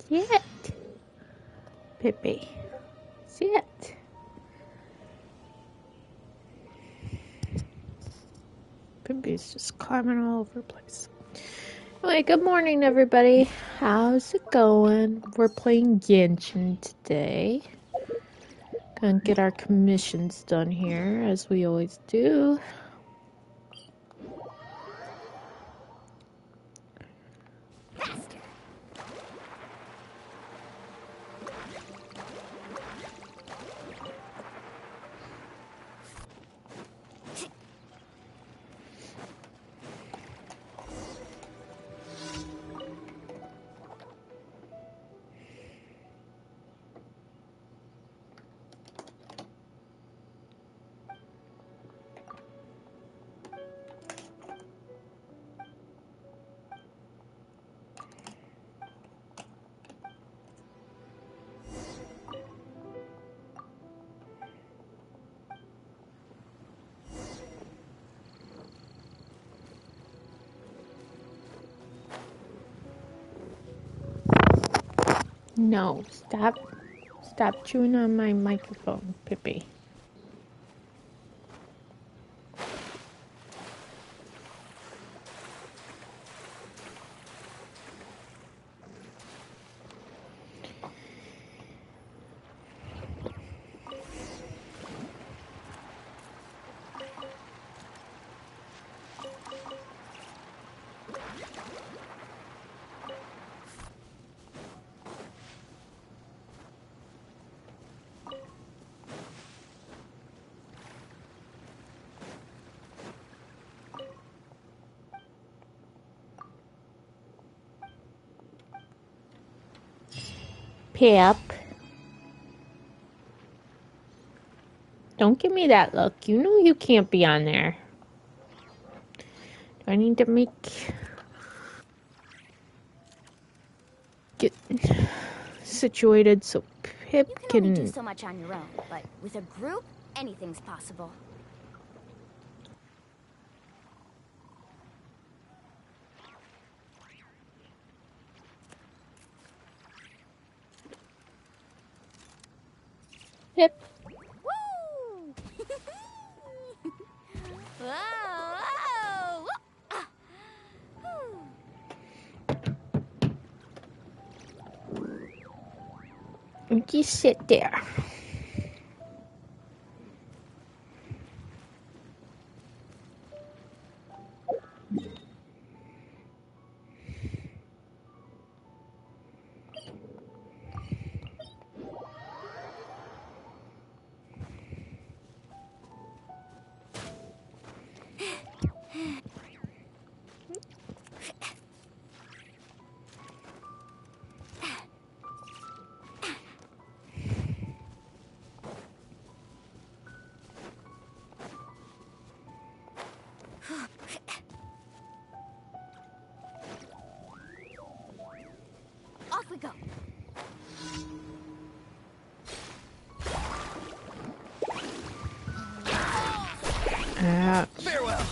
Sit. Pippi. Sit. Pippi's just climbing all over the place. Anyway, good morning, everybody. How's it going? We're playing Genshin today. Gonna get our commissions done here, as we always do. No, stop chewing on my microphone, Pippi. Pip. Don't give me that look. You know you can't be on there. Do I need to get situated so Pip You can only do can... so much on your own, but with a group, anything's possible. Pip. Woo! Whoa! Whoa! Ah. You just sit there. Off we go. Farewell.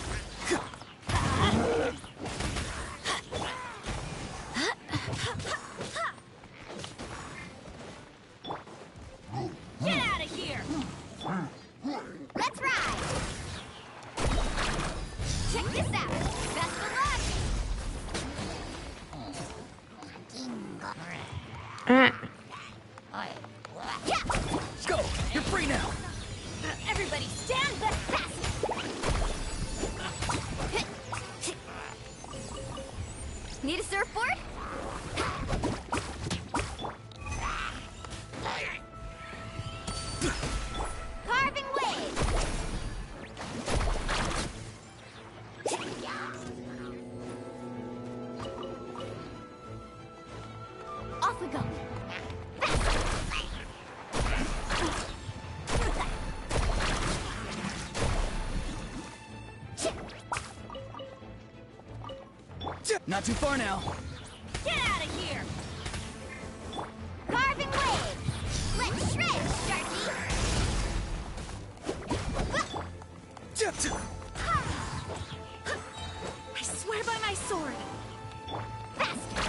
Get out of here! Let's ride! Check this out! Best of luck! Let's go. You're free now. Everybody stand back! Need a surfboard? Carving waves! Off we go! Not too far now. Get out of here! Carving waves! Let's shred, Sharky! I swear by my sword! Faster!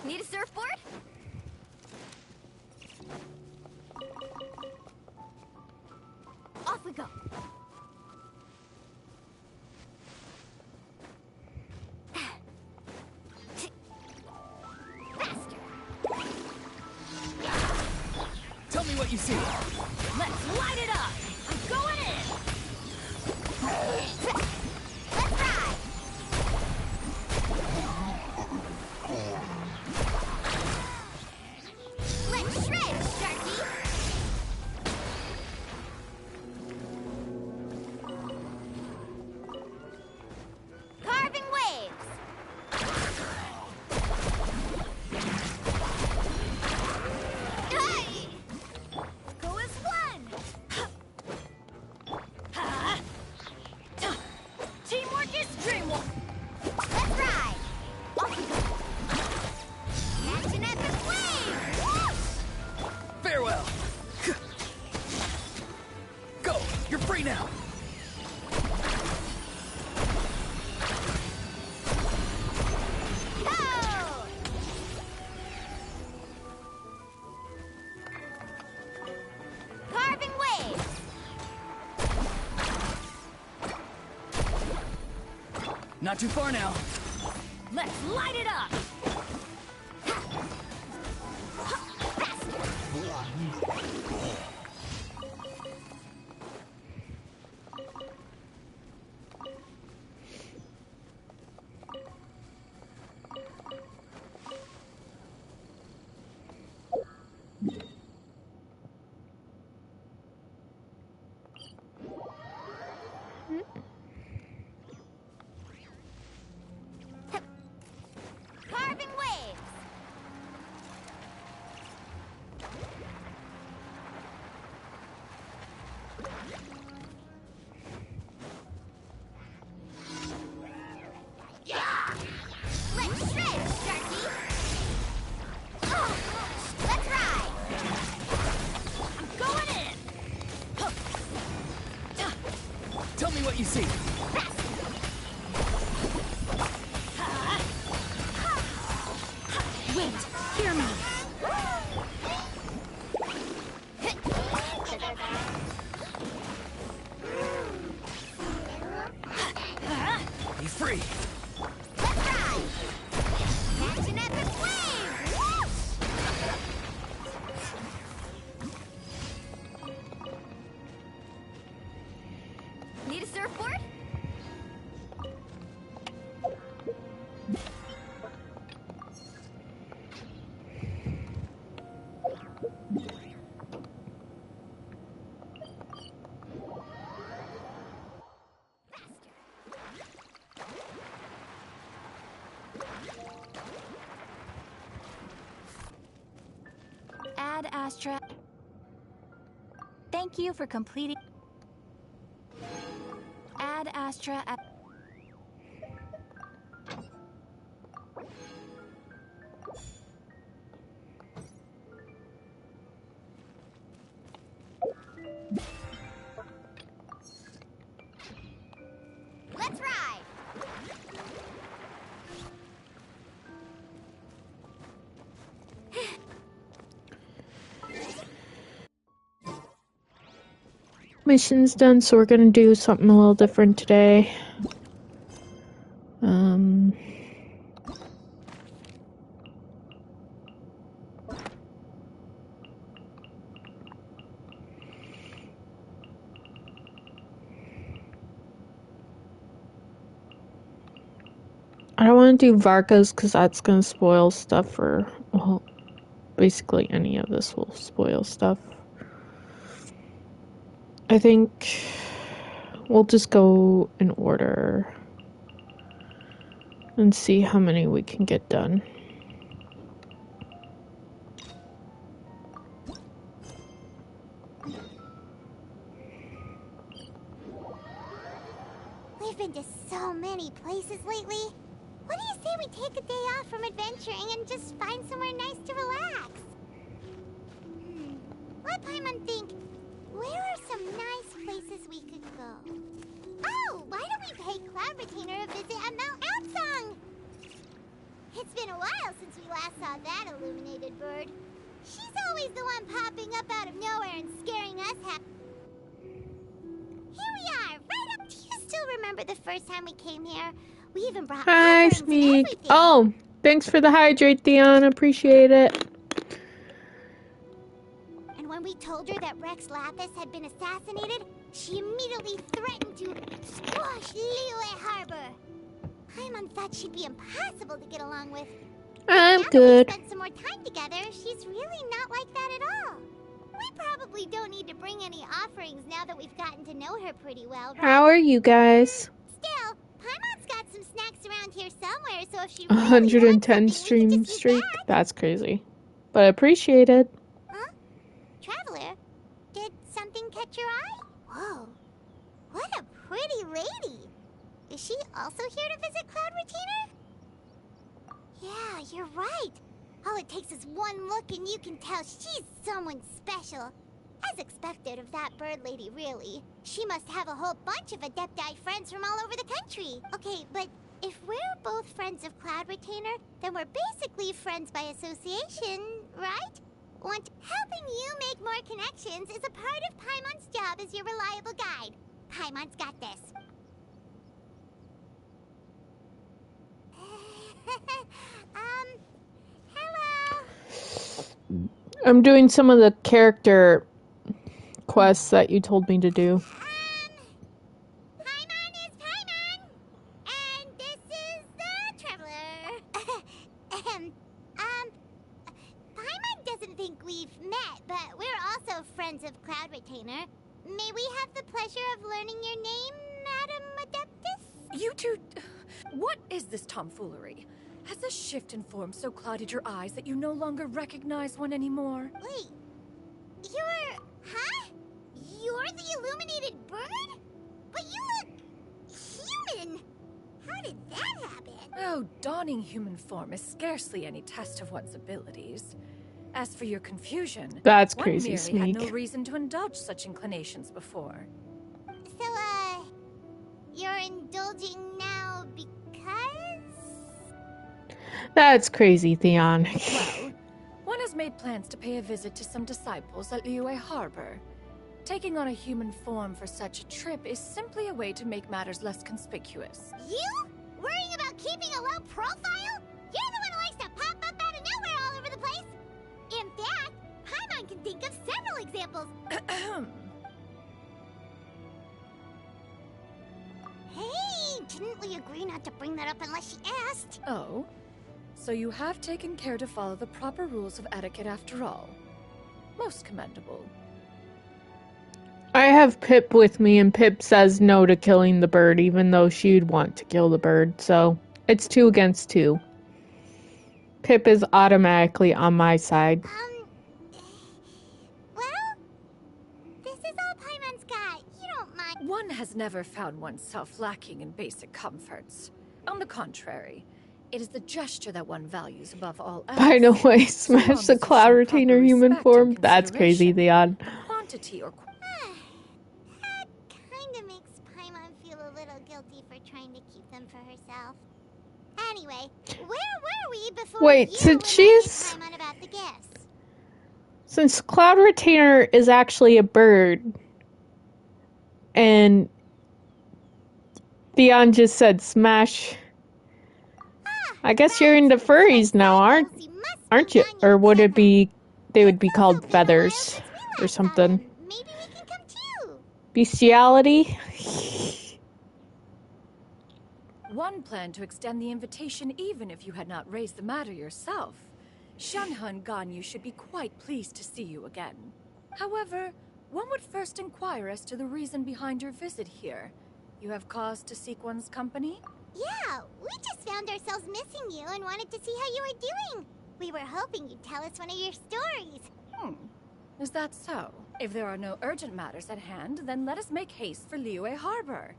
Need a surfboard? Off we go. Faster. Tell me what you see. Let's light it up. I'm going in. Let's ride. Let's shred, Sharky. Carving waves. Hey! Go as one. Teamwork is dreamwork. Let's ride. Off we go. Catch an epic wave. Whoosh! Farewell. Go. You're free now. Go! Carving waves. Not too far now. Let's light it up. Carving waves. Let's shred, Sharky. Oh, let's ride. I'm going in. Tell me what you see. Wait, hear me. Be free. Let's ride. Catch an epic wave. Whoosh! Need a surfboard? Add Astra. Thank you for completing. Add Astra. Let's ride. Mission's done, so we're gonna do something a little different today. I don't want to do Varka's because that's gonna spoil stuff for, well, basically any of this will spoil stuff. I think we'll just go in order and see how many we can get done. We've been to so many places lately. What do you say we take a day off from adventuring and just find somewhere nice to relax? Let Paimon think. Where are some nice places we could go? Oh, why don't we pay Cloud Retainer a visit at Mount Outsong? It's It's been a while since we last saw that illuminated bird. She's always the one popping up out of nowhere and scaring us. Here we are, right up. Do you still remember the first time we came here? We even brought Hi, offerings and Smeek. everything. Oh, thanks for the hydrate, Theon. Appreciate it. And when we told her that Rex Lapis had been assassinated, she immediately threatened to squash Liyue Harbor. Paimon thought she'd be impossible to get along with. I'm Now good. that we've spent some more time together, she's really not like that at all. We probably don't need to bring any offerings now that we've gotten to know her pretty well, right? How are you guys? Still, Paimon's got some snacks around here somewhere, so if she really 110 wants something, we stream can just use streak. that. That's crazy. But appreciate it. Huh? Traveler, did something catch your eye? Whoa, what a pretty lady. Is she also here to visit Cloud Retainer? Yeah, you're right. All it takes is one look and you can tell she's someone special. As expected of that bird lady, really. She must have a whole bunch of Adepti friends from all over the country. Okay, but if we're both friends of Cloud Retainer, then we're basically friends by association, right? Helping you make more connections is a part of Paimon's job as your reliable guide. Paimon's got this. Hello. I'm doing some of the character quests that you told me to do. Paimon is Paimon, and this is the Traveler. Paimon doesn't think we've met, but we're also friends of Cloud Retainer. May we have the pleasure of learning your name, Madam Adeptus? You two... What is this tomfoolery? Has this shift in form so clouded your eyes that you no longer recognize one anymore? Wait, huh? You're the illuminated bird? But you look human. How did that happen? Oh, donning human form is scarcely any test of one's abilities. As for your confusion, That's one crazy, merely had no Sneak. reason to indulge such inclinations before. So, you're indulging now because... That's crazy, Theon. Well, one has made plans to pay a visit to some disciples at Liyue Harbor. Taking on a human form for such a trip is simply a way to make matters less conspicuous. You? Worrying about keeping a low profile? You're the one who likes to pop up out of nowhere all over the place. In fact, Paimon can think of several examples. Hey, didn't we agree not to bring that up unless she asked? Oh? So you have taken care to follow the proper rules of etiquette after all. Most commendable. I have Pip with me, and Pip says no to killing the bird, even though she'd want to kill the bird, so it's 2 against 2. Pip is automatically on my side. Well, this is all Paimon's got. You don't mind. One has never found oneself lacking in basic comforts. On the contrary, it is the gesture that one values above all else. By the way, So long smash as the you Cloud show Retainer proper human respect form. and That's crazy, consideration. Theon. Quantity or That kinda makes Paimon feel a little guilty for trying to keep them for herself. Anyway, where were we before Wait, you since reminded she's... Paimon about the gifts? Since Cloud Retainer is actually a bird, and Theon just said smash... I guess you're into furries now, aren't you? Or would it be... They would be called feathers or something. Maybe we can come too. Bestiality? one planned to extend the invitation even if you had not raised the matter yourself. Xianyun Ganyu should be quite pleased to see you again. However, one would first inquire as to the reason behind your visit here. You have cause to seek one's company? Yeah, we just found ourselves missing you and wanted to see how you were doing. We were hoping you'd tell us one of your stories. Is that so? If there are no urgent matters at hand, then let us make haste for Liyue Harbor.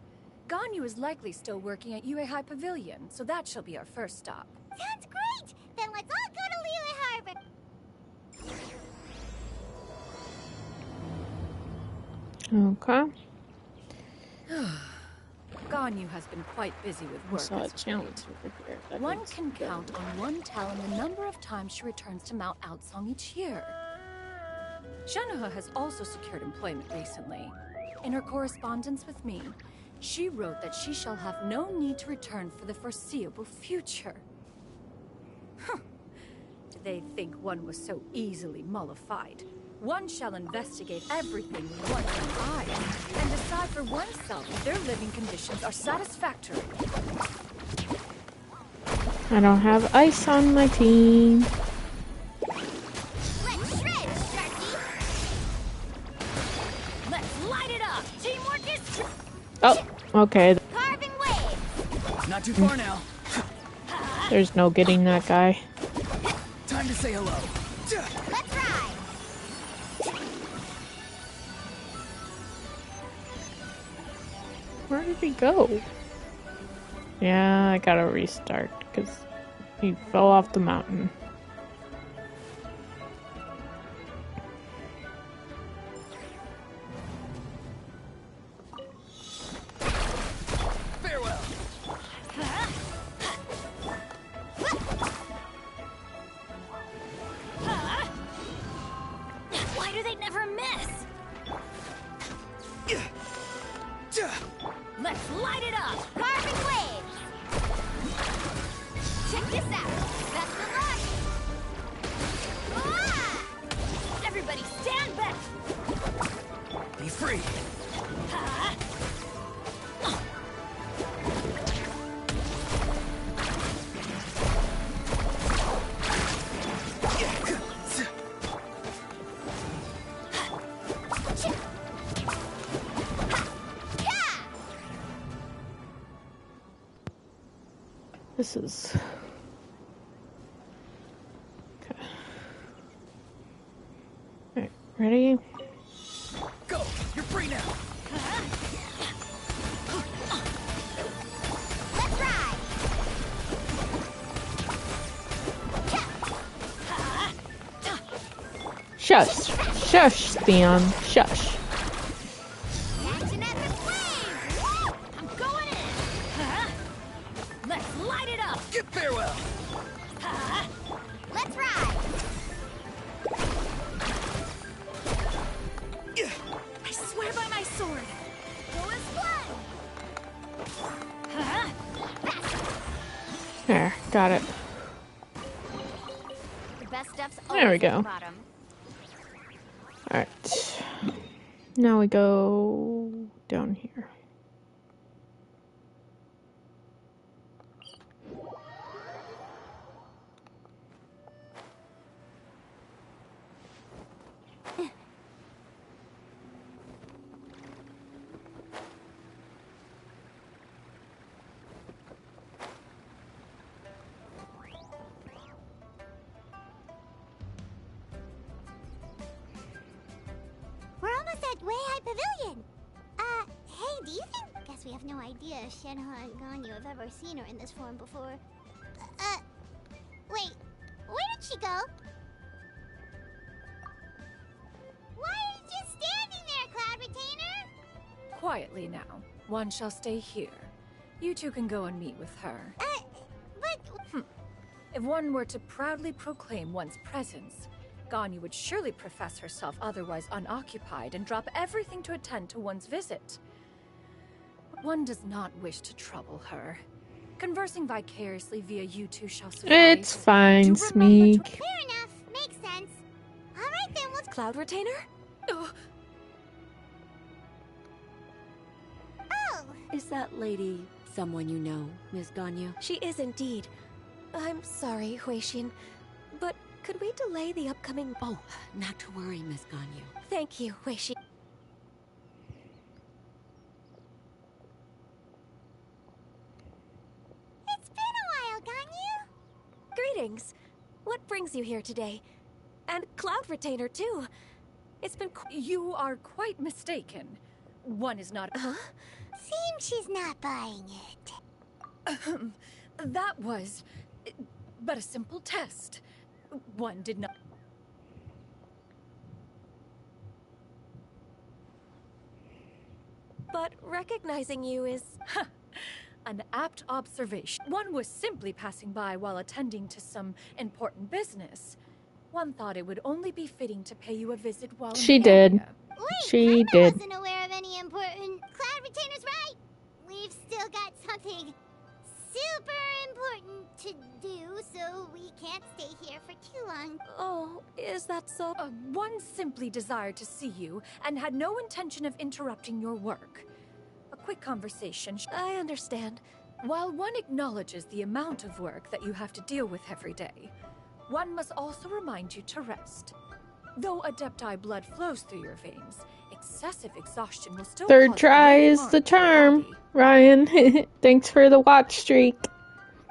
Ganyu is likely still working at Yuehai Pavilion, so that shall be our first stop. Sounds great! Then let's all go to Liyue Harbor. Okay. Ganyu has been quite busy with I work. saw a as of challenge late. over here. That One looks can good. count on one talon the number of times she returns to Mount Outsong each year. Xianyun has also secured employment recently. In her correspondence with me, she wrote that she shall have no need to return for the foreseeable future. Did they think one was so easily mollified? One shall investigate everything with one's own eyes and decide for oneself if their living conditions are satisfactory. I don't have ice on my team. Let's shred, Sharky! Let's light it up! Teamwork is Oh, okay. carving waves! Not too far now. There's no getting that guy. Time to say hello. Let's ride! Where did he go? Yeah, I gotta restart because he fell off the mountain. Farewell. Why do they never miss? Let's light it up! Carving waves! Check this out! Best of luck! Ah! Everybody stand back! Be free. Ah! This is... Okay. Alright, ready? Go. You're free now. Let's ride! Shush! Shush, Theon. Shush. Catching at the flames! Woo! I'm going in! Let's light it up! Get farewell. Let's ride! I swear by my sword! Go as one! There, got it. The best stuff's There we always at go. the bottom. Alright. Now we go down here. We're almost at Way High Pavilion. Hey, do you think? Guess we have no idea if Shenhe and Ganyu have ever seen her in this form before. Wait, where did she go? Why are you just standing there, Cloud Retainer? Quietly now. One shall stay here. You two can go and meet with her. But If one were to proudly proclaim one's presence, Ganyu would surely profess herself otherwise unoccupied and drop everything to attend to one's visit. One does not wish to trouble her. Conversing vicariously via you two shall suffice. It's fine, Do remember to- Smeek. fair enough, makes sense. All right then, let's. Cloud Retainer? Oh, Is that lady someone you know, Miss Ganyu? She is indeed. I'm sorry, Huixin, but could we delay the upcoming... Oh, not to worry, Miss Ganyu. Thank you, Huixin. it's been a while, Ganyu. Greetings. What brings you here today? And Cloud Retainer, too. It's been... You are quite mistaken. One is not... Huh? Seems she's not buying it. That was but a simple test. One did not... But recognizing you is... An apt observation. One was simply passing by while attending to some important business. One thought it would only be fitting to pay you a visit while in She the did. area. Wait, She Paimon did. wasn't aware of any important... Cloud Retainer's right! We've still got something super important to do, so we can't stay here for too long. Oh, is that so? One simply desired to see you and had no intention of interrupting your work. A quick conversation. I understand. While one acknowledges the amount of work that you have to deal with every day, one must also remind you to rest. Though Adepti blood flows through your veins, excessive exhaustion will still Third cause try great is harm the to your charm. body. Ryan, thanks for the watch streak.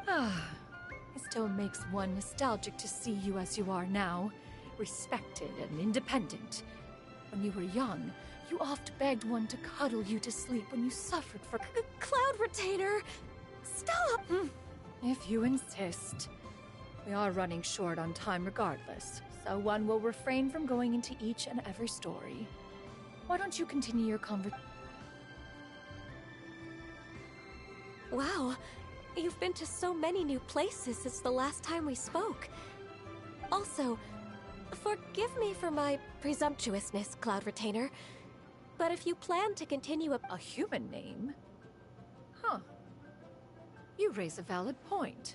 It still makes one nostalgic to see you as you are now, respected and independent. When you were young, you oft begged one to cuddle you to sleep when you suffered for... Cloud Retainer! Stop! If you insist. We are running short on time regardless, so one will refrain from going into each and every story. Why don't you continue your conversation? Wow, you've been to so many new places since the last time we spoke. Also, forgive me for my presumptuousness, Cloud Retainer, but if you plan to continue A human name? Huh. You raise a valid point.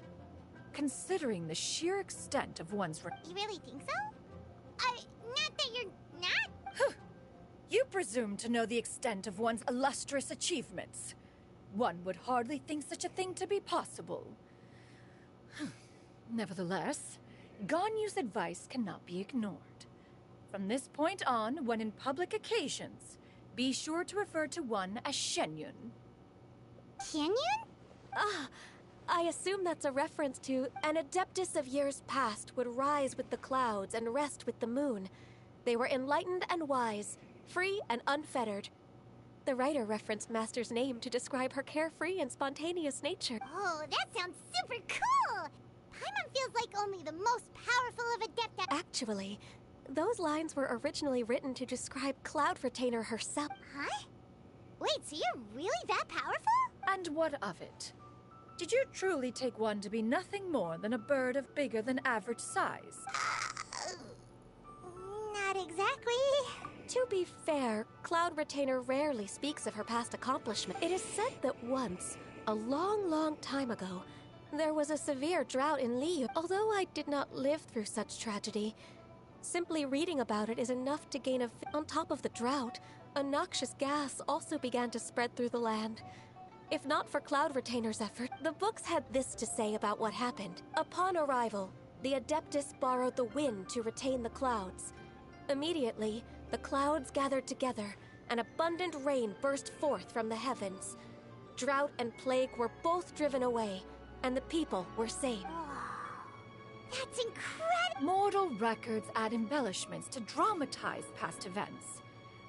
Considering the sheer extent of one's... You really think so? Not that you're not? You presume to know the extent of one's illustrious achievements. One would hardly think such a thing to be possible. Nevertheless, Ganyu's advice cannot be ignored. From this point on, when in public occasions, be sure to refer to one as Xianyun. Xianyun? I assume that's a reference to an Adeptus of years past would rise with the clouds and rest with the moon. They were enlightened and wise, free and unfettered. The writer referenced Master's name to describe her carefree and spontaneous nature. Oh, that sounds super cool! Paimon feels like only the most powerful of Adepta. Actually, those lines were originally written to describe Cloud Retainer herself. Huh? Wait, so you're really that powerful? And what of it? Did you truly take one to be nothing more than a bird of bigger than average size? Not exactly. To be fair, Cloud Retainer rarely speaks of her past accomplishment. It is said that once, a long, long time ago, there was a severe drought in Liu. Although I did not live through such tragedy, simply reading about it is enough to gain on top of the drought, a noxious gas also began to spread through the land. If not for Cloud Retainer's effort, the books had this to say about what happened. Upon arrival, the Adeptus borrowed the wind to retain the clouds. Immediately, the clouds gathered together, and abundant rain burst forth from the heavens. Drought and plague were both driven away, and the people were saved. That's incredible! Mortal records add embellishments to dramatize past events.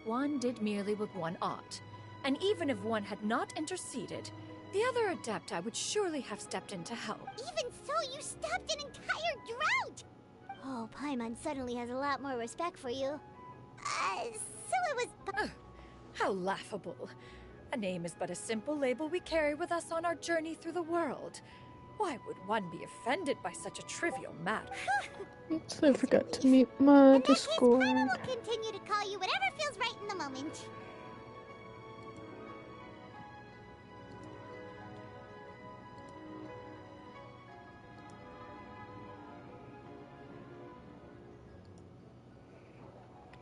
One did merely what one ought, and even if one had not interceded, the other Adepti would surely have stepped in to help. Even so, you stopped an entire drought! Oh, Paimon suddenly has a lot more respect for you. So it was... How laughable. A name is but a simple label we carry with us on our journey through the world. Why would one be offended by such a trivial matter? Oops, I forgot to mute my In that case, Discord. Paimon will continue to call you whatever feels right in the moment.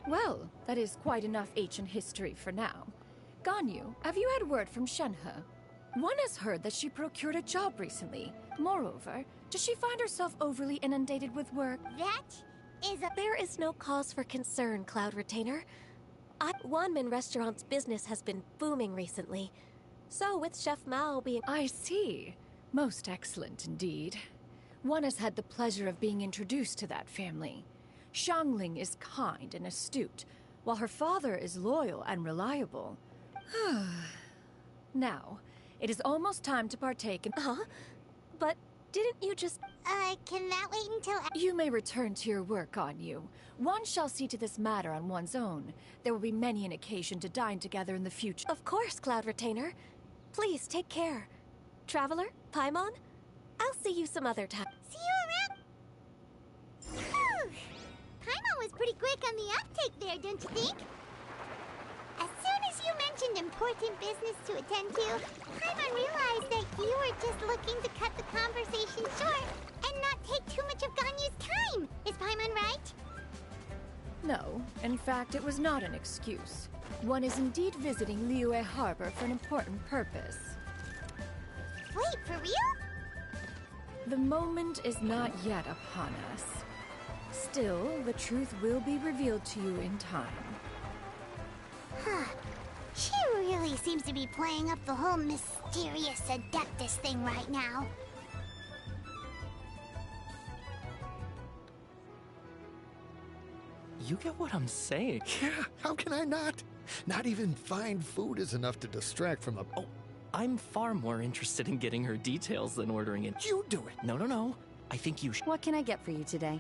Well, that is quite enough ancient history for now. Ganyu, have you had word from Shenhe? One has heard that she procured a job recently. Moreover, does she find herself overly inundated with work? That is a... There is no cause for concern, Cloud Retainer. Wanmin Restaurant's business has been booming recently. So, with Chef Mao being... I see. Most excellent indeed. One has had the pleasure of being introduced to that family. Xiangling is kind and astute, while her father is loyal and reliable. Now, it is almost time to partake in... Huh? But didn't you just... can that wait until... You may return to your work, Ganyu. One shall see to this matter on one's own. There will be many an occasion to dine together in the future. Of course, Cloud Retainer. Please, take care. Traveler, Paimon, I'll see you some other time. See you around. Whew. Paimon was pretty quick on the uptake there, don't you think? As soon as you mentioned important business to attend to, Paimon realized that you were just looking to cut the conversation short and not take too much of Ganyu's time. Is Paimon right? No, in fact, it was not an excuse. One is indeed visiting Liyue Harbor for an important purpose. Wait, for real? The moment is not yet upon us. Still, the truth will be revealed to you in time. Huh. She really seems to be playing up the whole mysterious Adeptus thing right now. You get what I'm saying? Yeah, how can I not? Not even fine food is enough to distract from the... Oh, I'm far more interested in getting her details than ordering it. You do it! No. I think you should. What can I get for you today?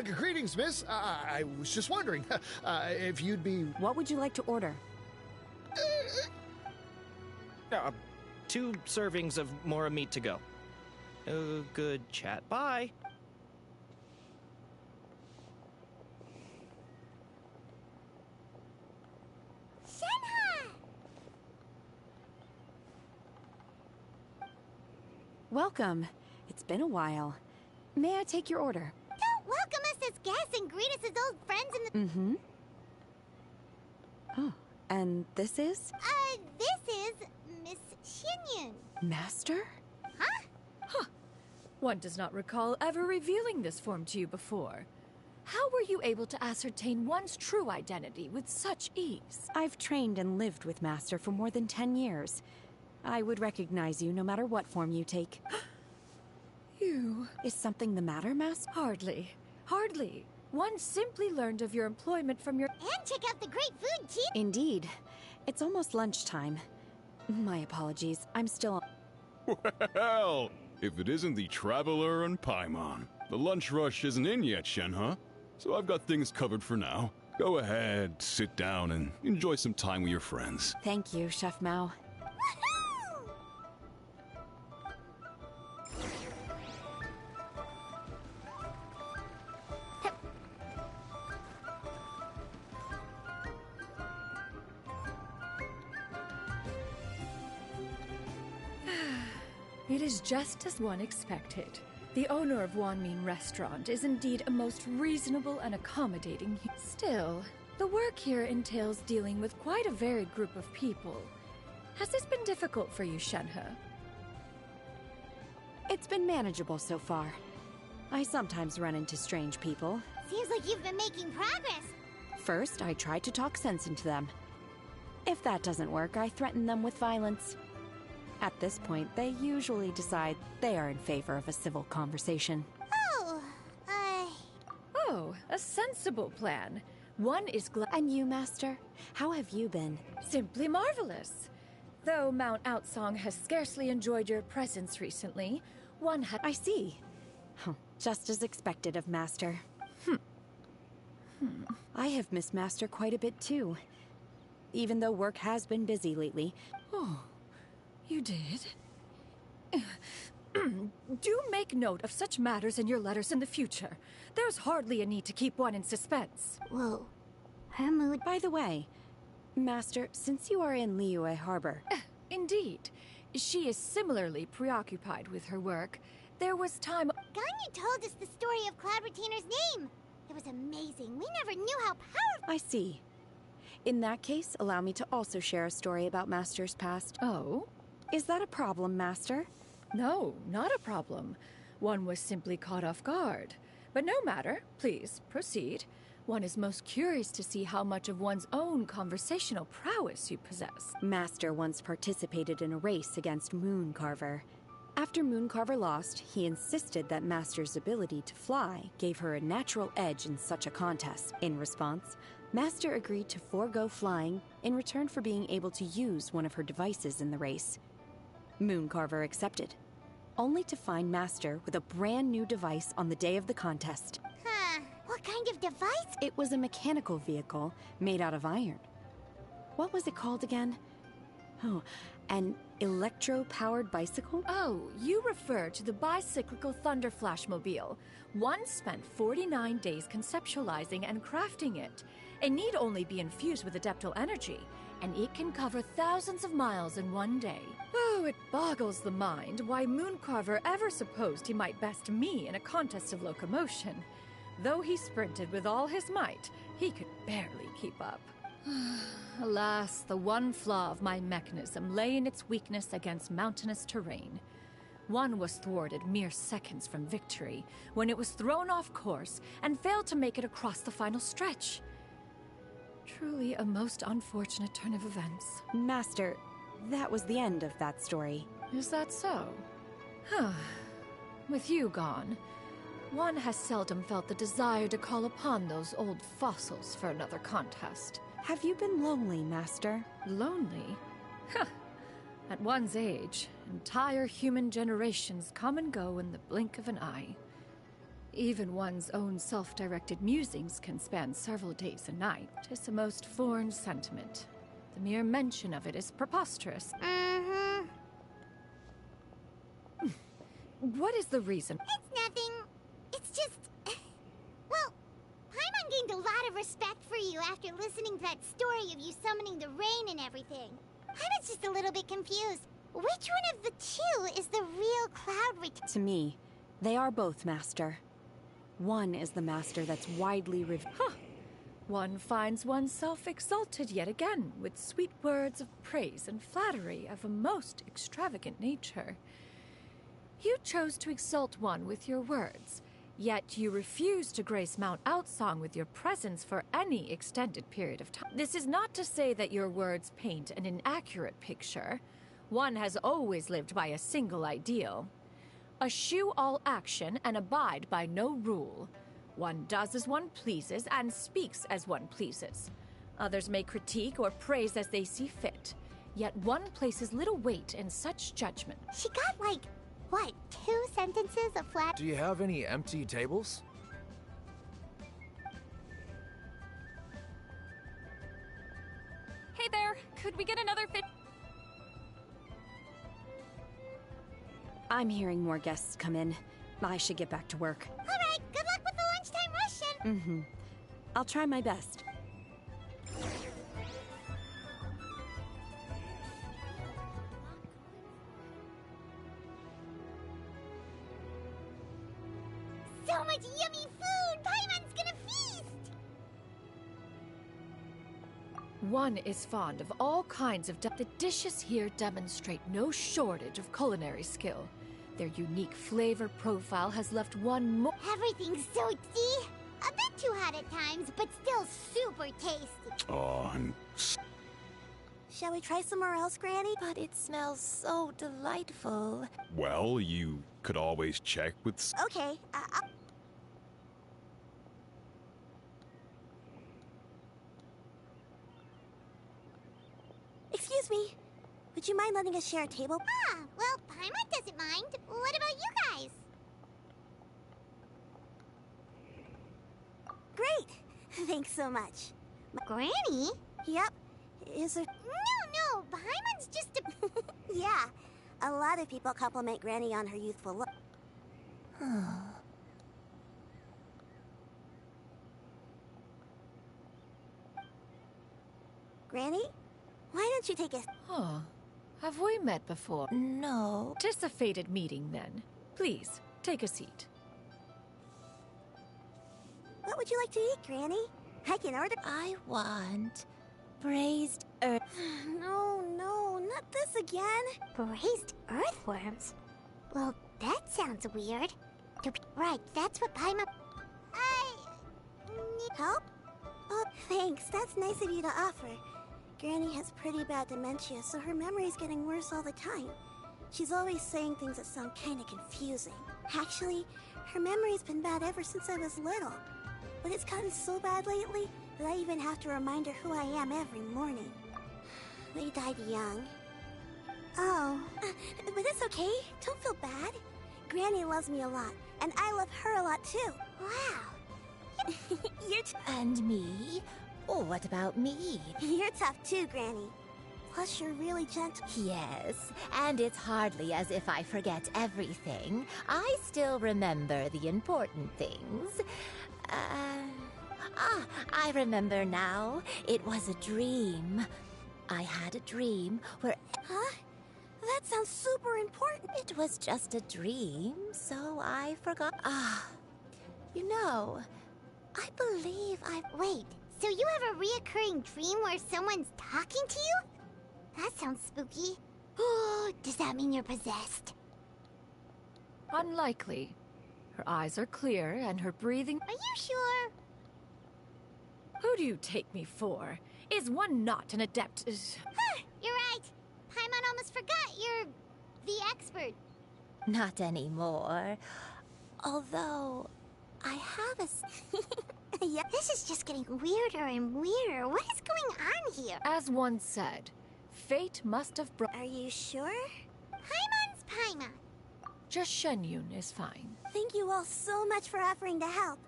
Greetings, miss. I was just wondering if you'd be... What would you like to order? 2 servings of more meat to go. Good chat. Bye. Shenhe! Welcome. It's been a while. May I take your order? Don't welcome us as guests and greet us as old friends in the... Mm-hmm. Oh, and this is? This is Miss Xianyun. Master? Huh? One does not recall ever revealing this form to you before. How were you able to ascertain one's true identity with such ease? I've trained and lived with Master for more than 10 years. I would recognize you no matter what form you take. You... Is something the matter, Master? Hardly. One simply learned of your employment from your... And check out the great food, too! Indeed. It's almost lunchtime. My apologies. I'm still... Well, if it isn't the Traveler and Paimon. The lunch rush isn't in yet, Shenhe. So I've got things covered for now. Go ahead, sit down, and enjoy some time with your friends. Thank you, Chef Mao. Woohoo! It is just as one expected. The owner of Wanmin Restaurant is indeed a most reasonable and accommodating. Still, the work here entails dealing with quite a varied group of people. Has this been difficult for you, Shenhe? It's been manageable so far. I sometimes run into strange people. Seems like you've been making progress. First, I try to talk sense into them. If that doesn't work, I threaten them with violence. At this point, they usually decide they are in favor of a civil conversation. Oh, a sensible plan. One is glad... And you, Master? How have you been? Simply marvelous. Though Mount Outsong has scarcely enjoyed your presence recently, one had... I see. Just as expected of Master. I have missed Master quite a bit too. Even though work has been busy lately. Oh, you did? Do make note of such matters in your letters in the future. There's hardly a need to keep one in suspense. Whoa. Her mood... By the way, Master, since you are in Liyue Harbor... Indeed. She is similarly preoccupied with her work. There was time... Ganyu told us the story of Cloud Retainer's name. It was amazing. We never knew how powerful... I see. In that case, allow me to also share a story about Master's past. Oh? Is that a problem, Master? No, not a problem. One was simply caught off guard. But no matter. Please, proceed. One is most curious to see how much of one's own conversational prowess you possess. Master once participated in a race against Mooncarver. After Mooncarver lost, he insisted that Master's ability to fly gave her a natural edge in such a contest. In response, Master agreed to forego flying in return for being able to use one of her devices in the race. Mooncarver accepted, only to find Master with a brand new device on the day of the contest. Huh. What kind of device? It was a mechanical vehicle made out of iron. What was it called again? Oh, An electro-powered bicycle? Oh, you refer to the bicyclical Thunder Flashmobile. One spent 49 days conceptualizing and crafting it. It need only be infused with adeptal energy, and it can cover thousands of miles in one day. Oh, it boggles the mind why Mooncarver ever supposed he might best me in a contest of locomotion. Though he sprinted with all his might, he could barely keep up. Alas, the one flaw of my mechanism lay in its weakness against mountainous terrain. One was thwarted mere seconds from victory, when it was thrown off course and failed to make it across the final stretch. Truly a most unfortunate turn of events. Master, that was the end of that story. Is that so? Huh. With you gone, one has seldom felt the desire to call upon those old fossils for another contest. Have you been lonely, Master? Lonely? Huh. At one's age, entire human generations come and go in the blink of an eye. Even one's own self-directed musings can span several days and nights. 'Tis a most foreign sentiment. The mere mention of it is preposterous. What is the reason? It's nothing. It's just... Well, Paimon gained a lot of respect for you after listening to that story of you summoning the rain and everything. I was just a little bit confused. Which one of the two is the real Cloud To me, they are both, Master. One is the Master that's widely revered. Huh. One finds oneself exalted yet again with sweet words of praise and flattery of a most extravagant nature. You chose to exalt one with your words, yet you refuse to grace Mount Outsong with your presence for any extended period of time. This is not to say that your words paint an inaccurate picture. One has always lived by a single ideal. Eschew all action and abide by no rule. One does as one pleases and speaks as one pleases. Others may critique or praise as they see fit, yet one places little weight in such judgment. She got like, what, 2 sentences of flat... Do you have any empty tables? Hey there, could we get another fit? I'm hearing more guests come in. I should get back to work. All right, good luck with the lunchtime Russian. I'll try my best. So much yummy food! Paimon's gonna feast! One is fond of all kinds of the dishes here demonstrate no shortage of culinary skill. Their unique flavor profile has left one more... Everything's so tea. A bit too hot at times, but still super tasty. Oh, Shall we try somewhere else, Granny? But it smells so delightful. well, you could always check with... Okay, Excuse me. Would you mind letting us share a table? Ah, well, Paimon doesn't mind. What about you guys? Great. Thanks so much. Granny? Yep. Is there... No, Paimon's just a... Yeah. A lot of people compliment Granny on her youthful look. Granny? Why don't you take a... Huh. Have we met before? No. Anticipated meeting, then. Please, take a seat. What would you like to eat, Granny? I can order... I want braised earth. No, not this again. Braised earthworms? Well, that sounds weird. Right, that's what Paimon... I... need help? Oh, thanks. That's nice of you to offer. Granny has pretty bad dementia, so her memory's getting worse all the time. She's always saying things that sound kinda confusing. Actually, her memory's been bad ever since I was little. But it's gotten so bad lately that I even have to remind her who I am every morning. They died young. Oh, but it's okay. Don't feel bad. Granny loves me a lot, and I love her a lot too. Wow. You're And me? Oh, what about me? You're tough too, Granny. Plus, you're really gentle. Yes, and it's hardly as if I forget everything. I still remember the important things. I remember now. It was a dream. I had a dream where... Huh? That sounds super important. It was just a dream, so I forgot. You know, I believe I... Wait, so you have a reoccurring dream where someone's talking to you? That sounds spooky. Oh, does that mean you're possessed? Unlikely. Her eyes are clear and her breathing... Are you sure? Who do you take me for? Is one not an adept? Huh, you're right. Paimon almost forgot you're the expert. Not anymore. Although, I have a... Yeah, this is just getting weirder and weirder. What is going on here? As one said, fate must have brought... Are you sure? Paimon's Paimon. Just Xianyun is fine. Thank you all so much for offering to help.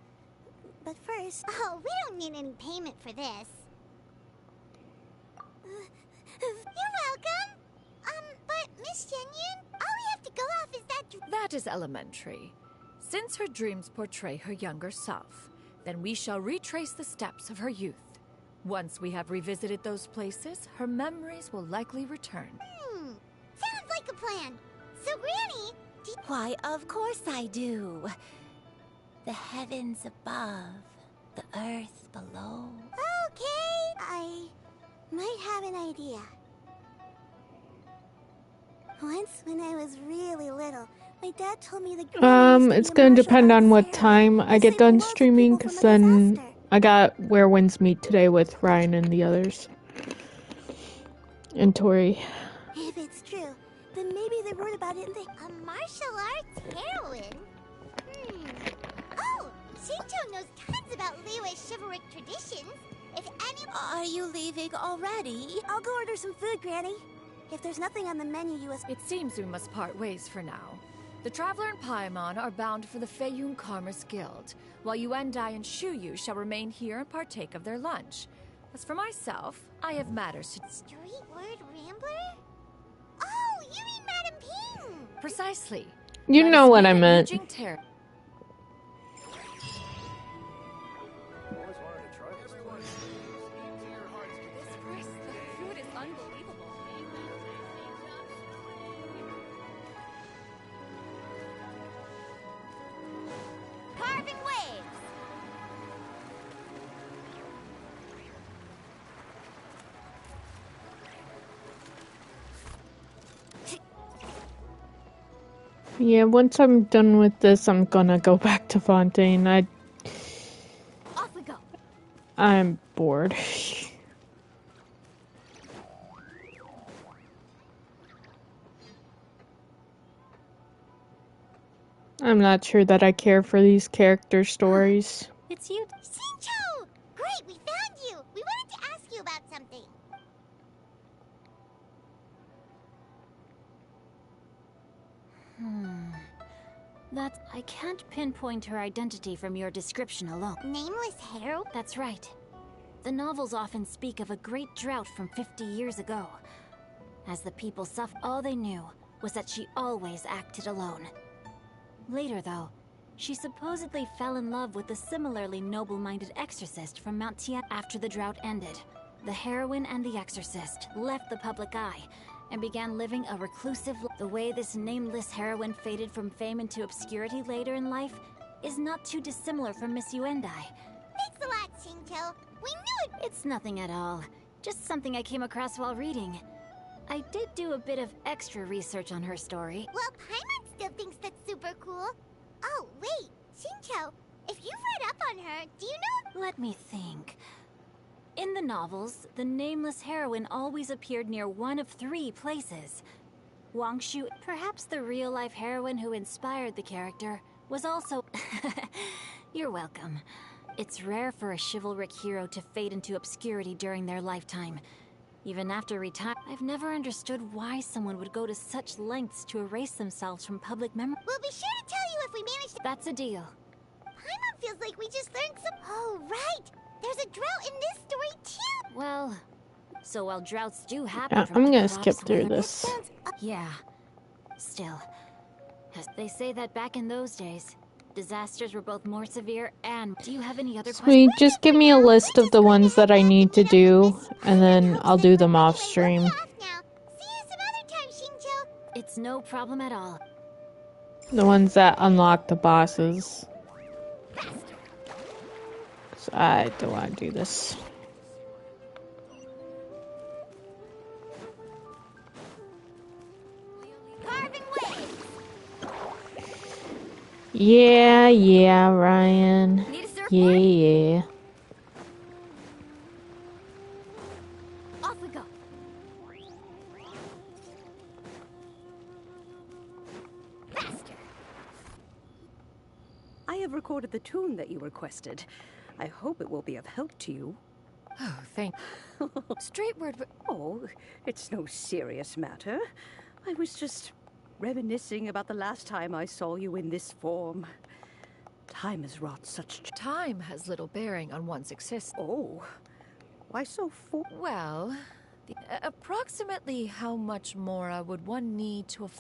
But first... Oh, we don't need any payment for this. You're welcome. But Miss Xianyun, all we have to go off is that... That is elementary. Since her dreams portray her younger self, then we shall retrace the steps of her youth. Once we have revisited those places, her memories will likely return. Sounds like a plan. So, Granny... Why, of course I do. The heavens above, the earth below. Okay, I might have an idea. Once, when I was really little, my dad told me the... It's gonna depend on what time I get done streaming, because then I got Where Winds Meet today with Ryan and the others. And Tori. If it's true, then maybe they wrote about it in the... A martial arts heroine? Oh, Shinto knows tons about Liyue's chivalric traditions. If any... Are you leaving already? I'll go order some food, Granny. If there's nothing on the menu you... It seems we must part ways for now. The Traveler and Paimon are bound for the Feiyun Commerce Guild, while Yuendai and Shuyu shall remain here and partake of their lunch. As for myself, I have matters to... Street word rambler? Oh, you mean Madam Ping! Precisely. You know what I meant. Carving waves! Yeah, once I'm done with this, I'm gonna go back to Fontaine. Off we go. I'm bored. I'm not sure that I care for these character stories. It's you. Shincho! Great, we found you! We wanted to ask you about something. I can't pinpoint her identity from your description alone. Nameless Hero? That's right. The novels often speak of a great drought from 50 years ago. As the people suffered, all they knew was that she always acted alone. Later, though, she supposedly fell in love with a similarly noble-minded exorcist from Mount Tia. After the drought ended, the heroine and the exorcist left the public eye and began living a reclusive life. The way this nameless heroine faded from fame into obscurity later in life is not too dissimilar from Miss Yuendai. Thanks a lot, Shincho. We knew it! It's nothing at all. Just something I came across while reading. I did do a bit of extra research on her story. Well, Paimon still thinks that's super cool. Oh, wait, Shincho, if you've read up on her, do you know... Let me think. In the novels, the nameless heroine always appeared near one of 3 places. Wangshu, perhaps the real-life heroine who inspired the character, was also... You're welcome. It's rare for a chivalric hero to fade into obscurity during their lifetime. Even after retirement, I've never understood why someone would go to such lengths to erase themselves from public memory. We'll be sure to tell you if we manage to... That's a deal. Paimon feels like we just learned some... Oh, right! There's a drought in this story, too! Well, So while droughts do happen Yeah, from I'm gonna crops skip through weather- this. Yeah. Still, they say that back in those days, disasters were both more severe and... Do you have any other Sweet, questions? just give me a list of the ones that I need to do, and then I'll do them off stream. Now, see you some other time, Xingqiu. It's no problem at all. The ones that unlock the bosses. 'Cause I don't want to do this. Carving waves. Yeah, Ryan. Need a surfboard? Yeah. Off we go. Faster. I have recorded the tune that you requested. I hope it will be of help to you. Oh, thank Straight word. Oh, it's no serious matter. I was just reminiscing about the last time I saw you in this form. Time has wrought such... Time has little bearing on one's existence. Oh, why so Well, approximately how much more would one need to...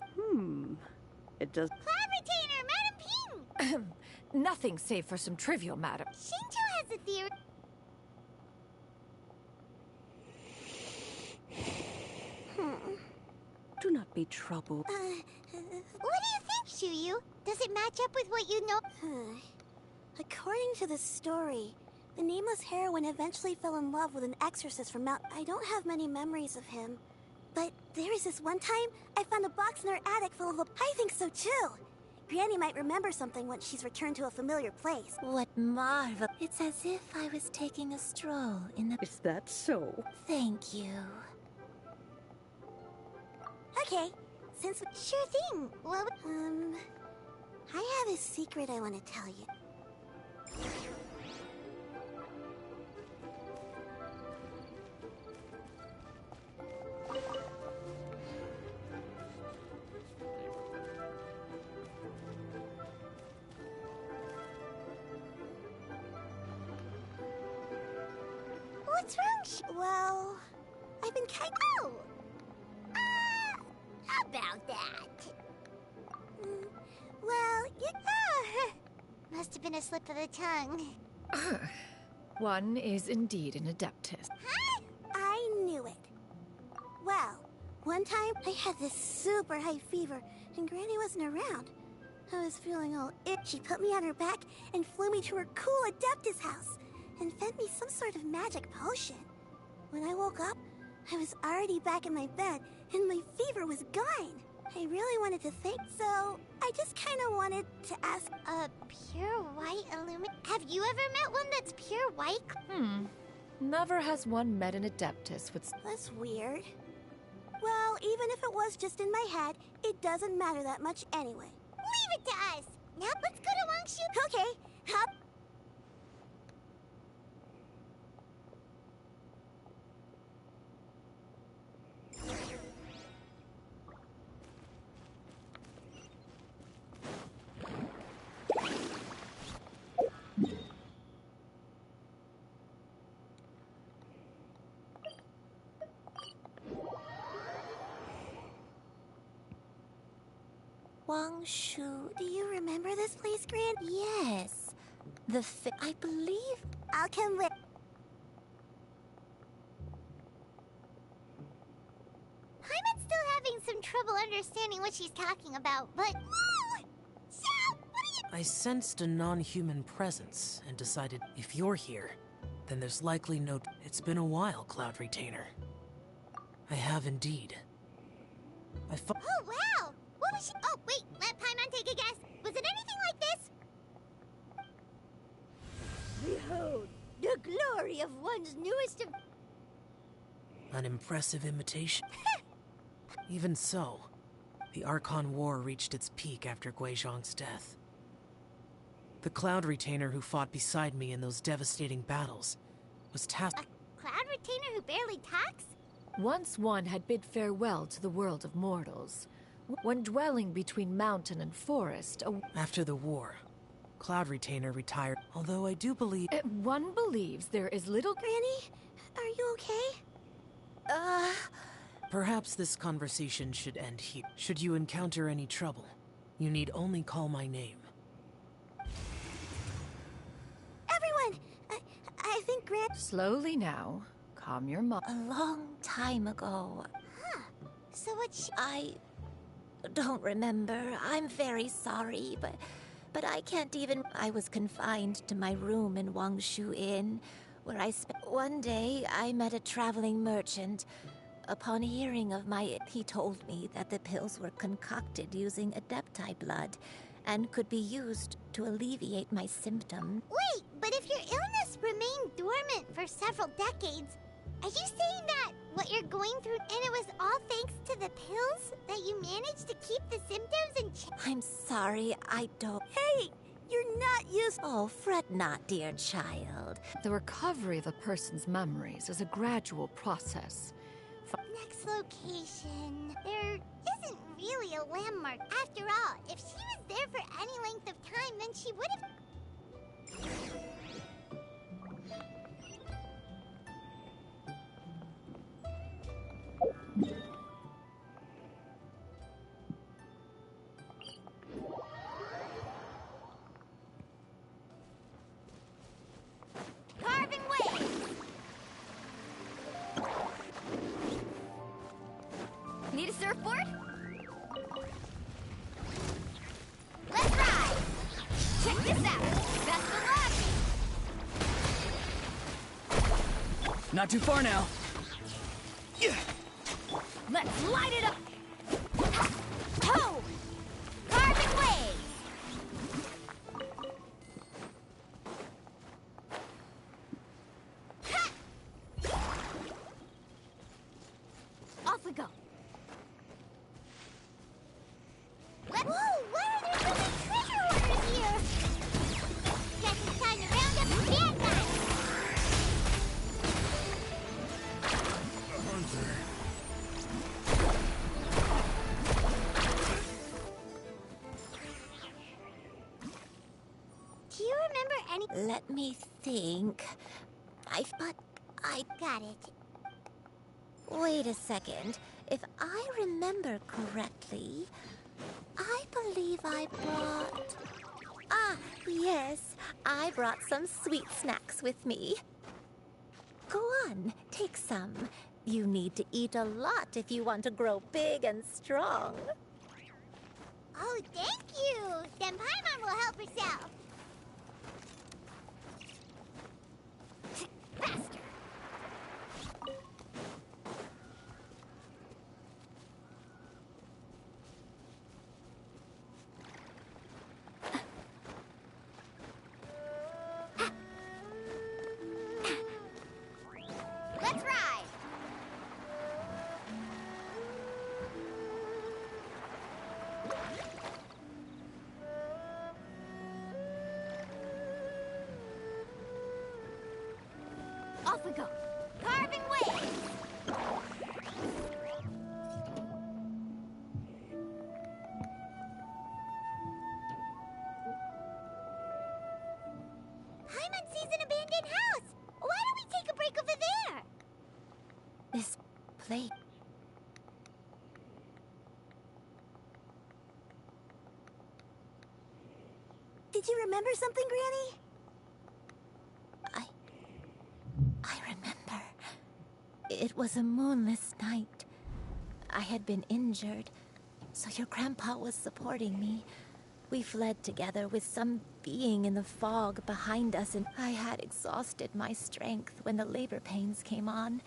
It does... Cloud Retainer, Madam Ping! Nothing save for some trivial matter. Xingqiu has a theory. Do not be troubled. What do you think, Xianyun? Does it match up with what you know? According to the story, the nameless heroine eventually fell in love with an exorcist from Mount... I don't have many memories of him. But there was this one time, I found a box in her attic full of... I think so too! Granny might remember something once she's returned to a familiar place. What marvel. It's as if I was taking a stroll in the... Is that so? Thank you. Okay, since... Sure thing. Well, I have a secret I want to tell you. What's wrong? Well, I've been kind... Oh! About that. Well, must have been a slip of the tongue. One is indeed an adeptus. Huh? I knew it. Well, one time I had this super high fever and Granny wasn't around. I was feeling all ick. She put me on her back and flew me to her cool Adeptus house and fed me some sort of magic potion. When I woke up, I was already back in my bed and my fever was gone. I really wanted to thank, so I just kind of wanted to ask, pure white Have you ever met one that's pure white? Never has one met an adeptus with... That's weird. Well, even if it was just in my head, it doesn't matter that much anyway. Leave it to us! Now let's go to Wangshu. Okay, hop. Wangshu, do you remember this place, Gran? Yes. I believe... I'll come with... Hyman's still having some trouble understanding what she's talking about, but... Whoa! Shut up! What are you... I sensed a non-human presence and decided if you're here, then there's likely no... It's been a while, Cloud Retainer. I have indeed. Oh, wow! What was she... Oh, wait, let Paimon take a guess. Was it anything like this? Behold, the glory of one's newest... An impressive imitation. Even so, the Archon War reached its peak after Guizhong's death. The Cloud Retainer who fought beside me in those devastating battles was tasked... A Cloud Retainer who barely talks? Once one had bid farewell to the world of mortals. When dwelling between mountain and forest, After the war, Cloud Retainer retired, although I do believe... One believes there is little... Granny, are you okay? Perhaps this conversation should end here. Should you encounter any trouble, you need only call my name. Everyone! I think Slowly now. Calm your mind. A long time ago. Huh. So what I don't remember. I'm very sorry, but I can't even... I was confined to my room in Wangshu Inn, where I spent... One day, I met a traveling merchant. Upon hearing of he told me that the pills were concocted using adepti blood and could be used to alleviate my symptoms. Wait, but if your illness remained dormant for several decades, are you saying that what you're going through, and it was all thanks to the pills that you managed to keep the symptoms in check? I'm sorry, I don't... Hey! You're not used... Oh, fret not, dear child. The recovery of a person's memories is a gradual process. Next location. There isn't really a landmark. After all, if she was there for any length of time, then she would have... Carving waves! Need a surfboard? Let's ride! Check this out! Best of luck! Not too far now. Let's light it up! Ho! Carving waves! Ha! Off we go! Whoa! Why are there so many treasure hoarders here? Guess it's time to round up the bad guys! Do you remember any... Let me think. I Got it. Wait a second. If I remember correctly, I believe I brought... Ah, yes. I brought some sweet snacks with me. Go on, take some. You need to eat a lot if you want to grow big and strong. Oh, thank you! Then Paimon will help herself. Faster! Let's ride! Off we go! Carving waves! Paimon sees an abandoned house! Why don't we take a break over there? This plate... Did you remember something, Granny? I remember. It was a moonless night. I had been injured, so your grandpa was supporting me. We fled together with some being in the fog behind us, and I had exhausted my strength when the labor pains came on.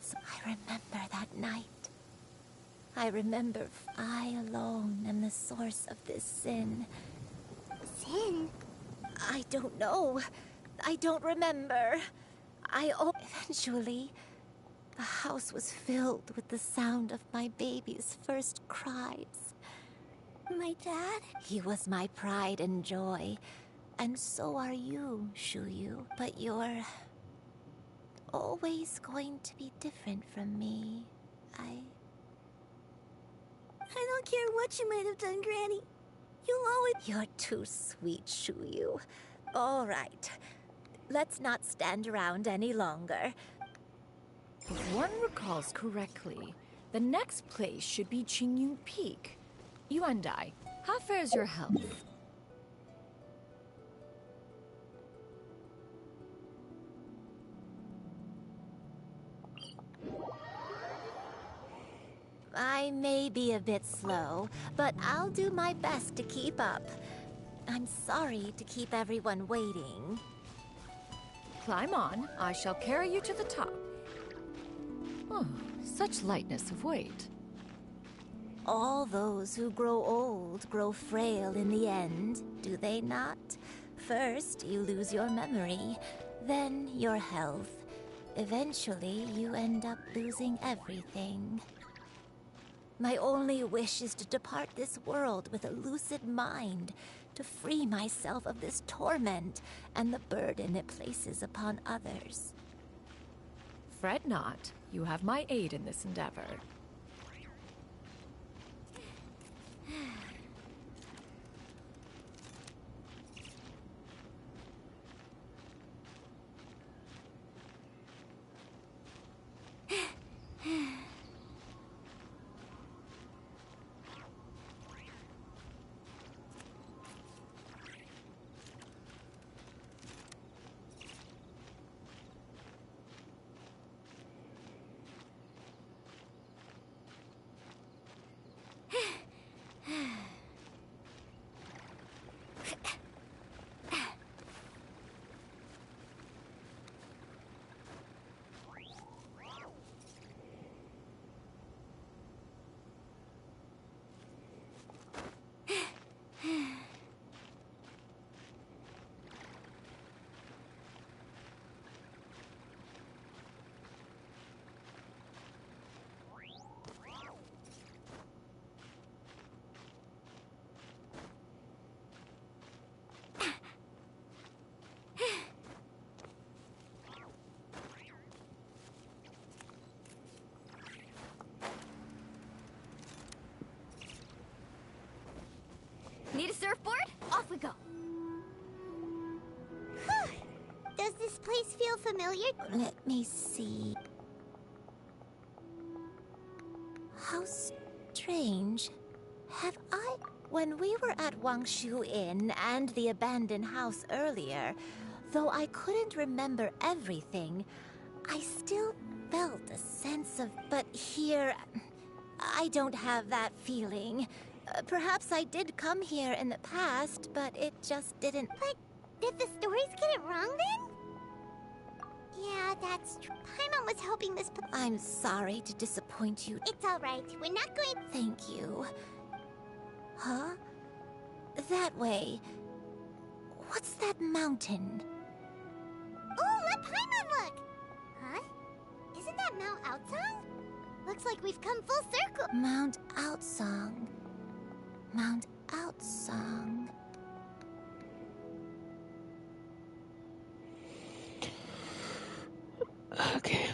So I remember that night. I remember I alone am the source of this sin. Sin? I don't know. I don't remember. Eventually, the house was filled with the sound of my baby's first cries. My dad? He was my pride and joy. And so are you, Shuyu. But you're always going to be different from me. I don't care what you might have done, Granny. You'll always... You're too sweet, Shuyu. All right. Let's not stand around any longer. If one recalls correctly, the next place should be Xianyun Peak. Yuandai, how fares your health? I may be a bit slow, but I'll do my best to keep up. I'm sorry to keep everyone waiting. Climb on. I shall carry you to the top. Oh, such lightness of weight. All those who grow old grow frail in the end, do they not? First, you lose your memory, then your health. Eventually, you end up losing everything. My only wish is to depart this world with a lucid mind, to free myself of this torment and the burden it places upon others. Fret not. You have my aid in this endeavor. Need a surfboard? Off we go. Does this place feel familiar? Let me see. How strange. Have I... When we were at Wangshu Inn and the abandoned house earlier, though I couldn't remember everything, I still felt a sense of... But here, I don't have that feeling. Perhaps I did come here in the past, but it just didn't... But did the stories get it wrong then? Yeah, that's true. Paimon was hoping this... I'm sorry to disappoint you. It's alright. We're not going... Thank you. Huh? That way. What's that mountain? Oh, let Paimon look! Huh? Isn't that Mount Outsong? Looks like we've come full circle. Mount Outsong. Mount Outsong. Okay.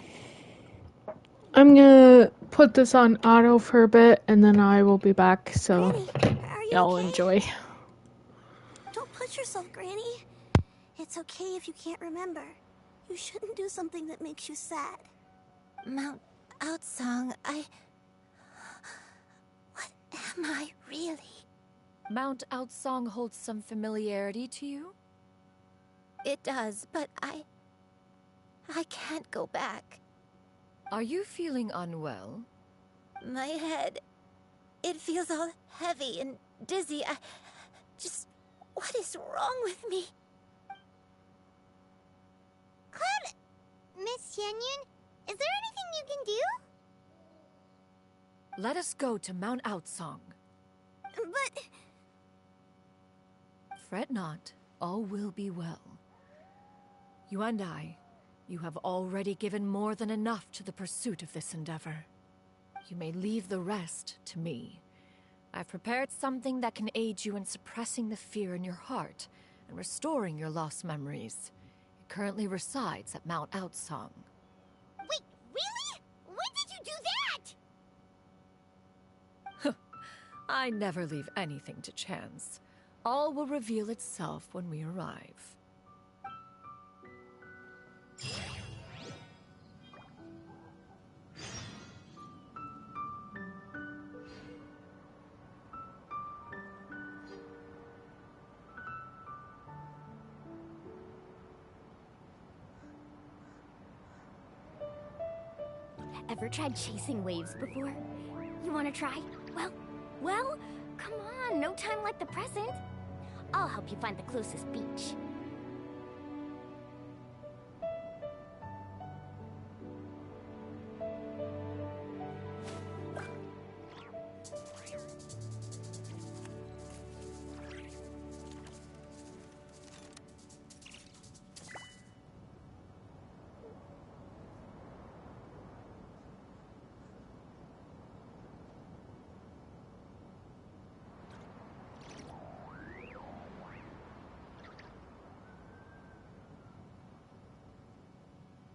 I'm gonna put this on auto for a bit and then I will be back, so y'all enjoy. Don't push yourself, Granny. It's okay if you can't remember. You shouldn't do something that makes you sad. Mount Outsong, What am I really? Mount Outsong holds some familiarity to you? It does, but I can't go back. Are you feeling unwell? My head, it feels all heavy and dizzy. What is wrong with me? Cloud... Miss Xianyun, is there anything you can do? Let us go to Mount Outsong. But... Fret not, all will be well. You and you have already given more than enough to the pursuit of this endeavor. You may leave the rest to me. I've prepared something that can aid you in suppressing the fear in your heart and restoring your lost memories. It currently resides at Mount Outsong. Wait, really? When did you do that? I never leave anything to chance. All will reveal itself when we arrive. Ever tried chasing waves before? You wanna try? Well, come on, no time like the present. I'll help you find the closest beach.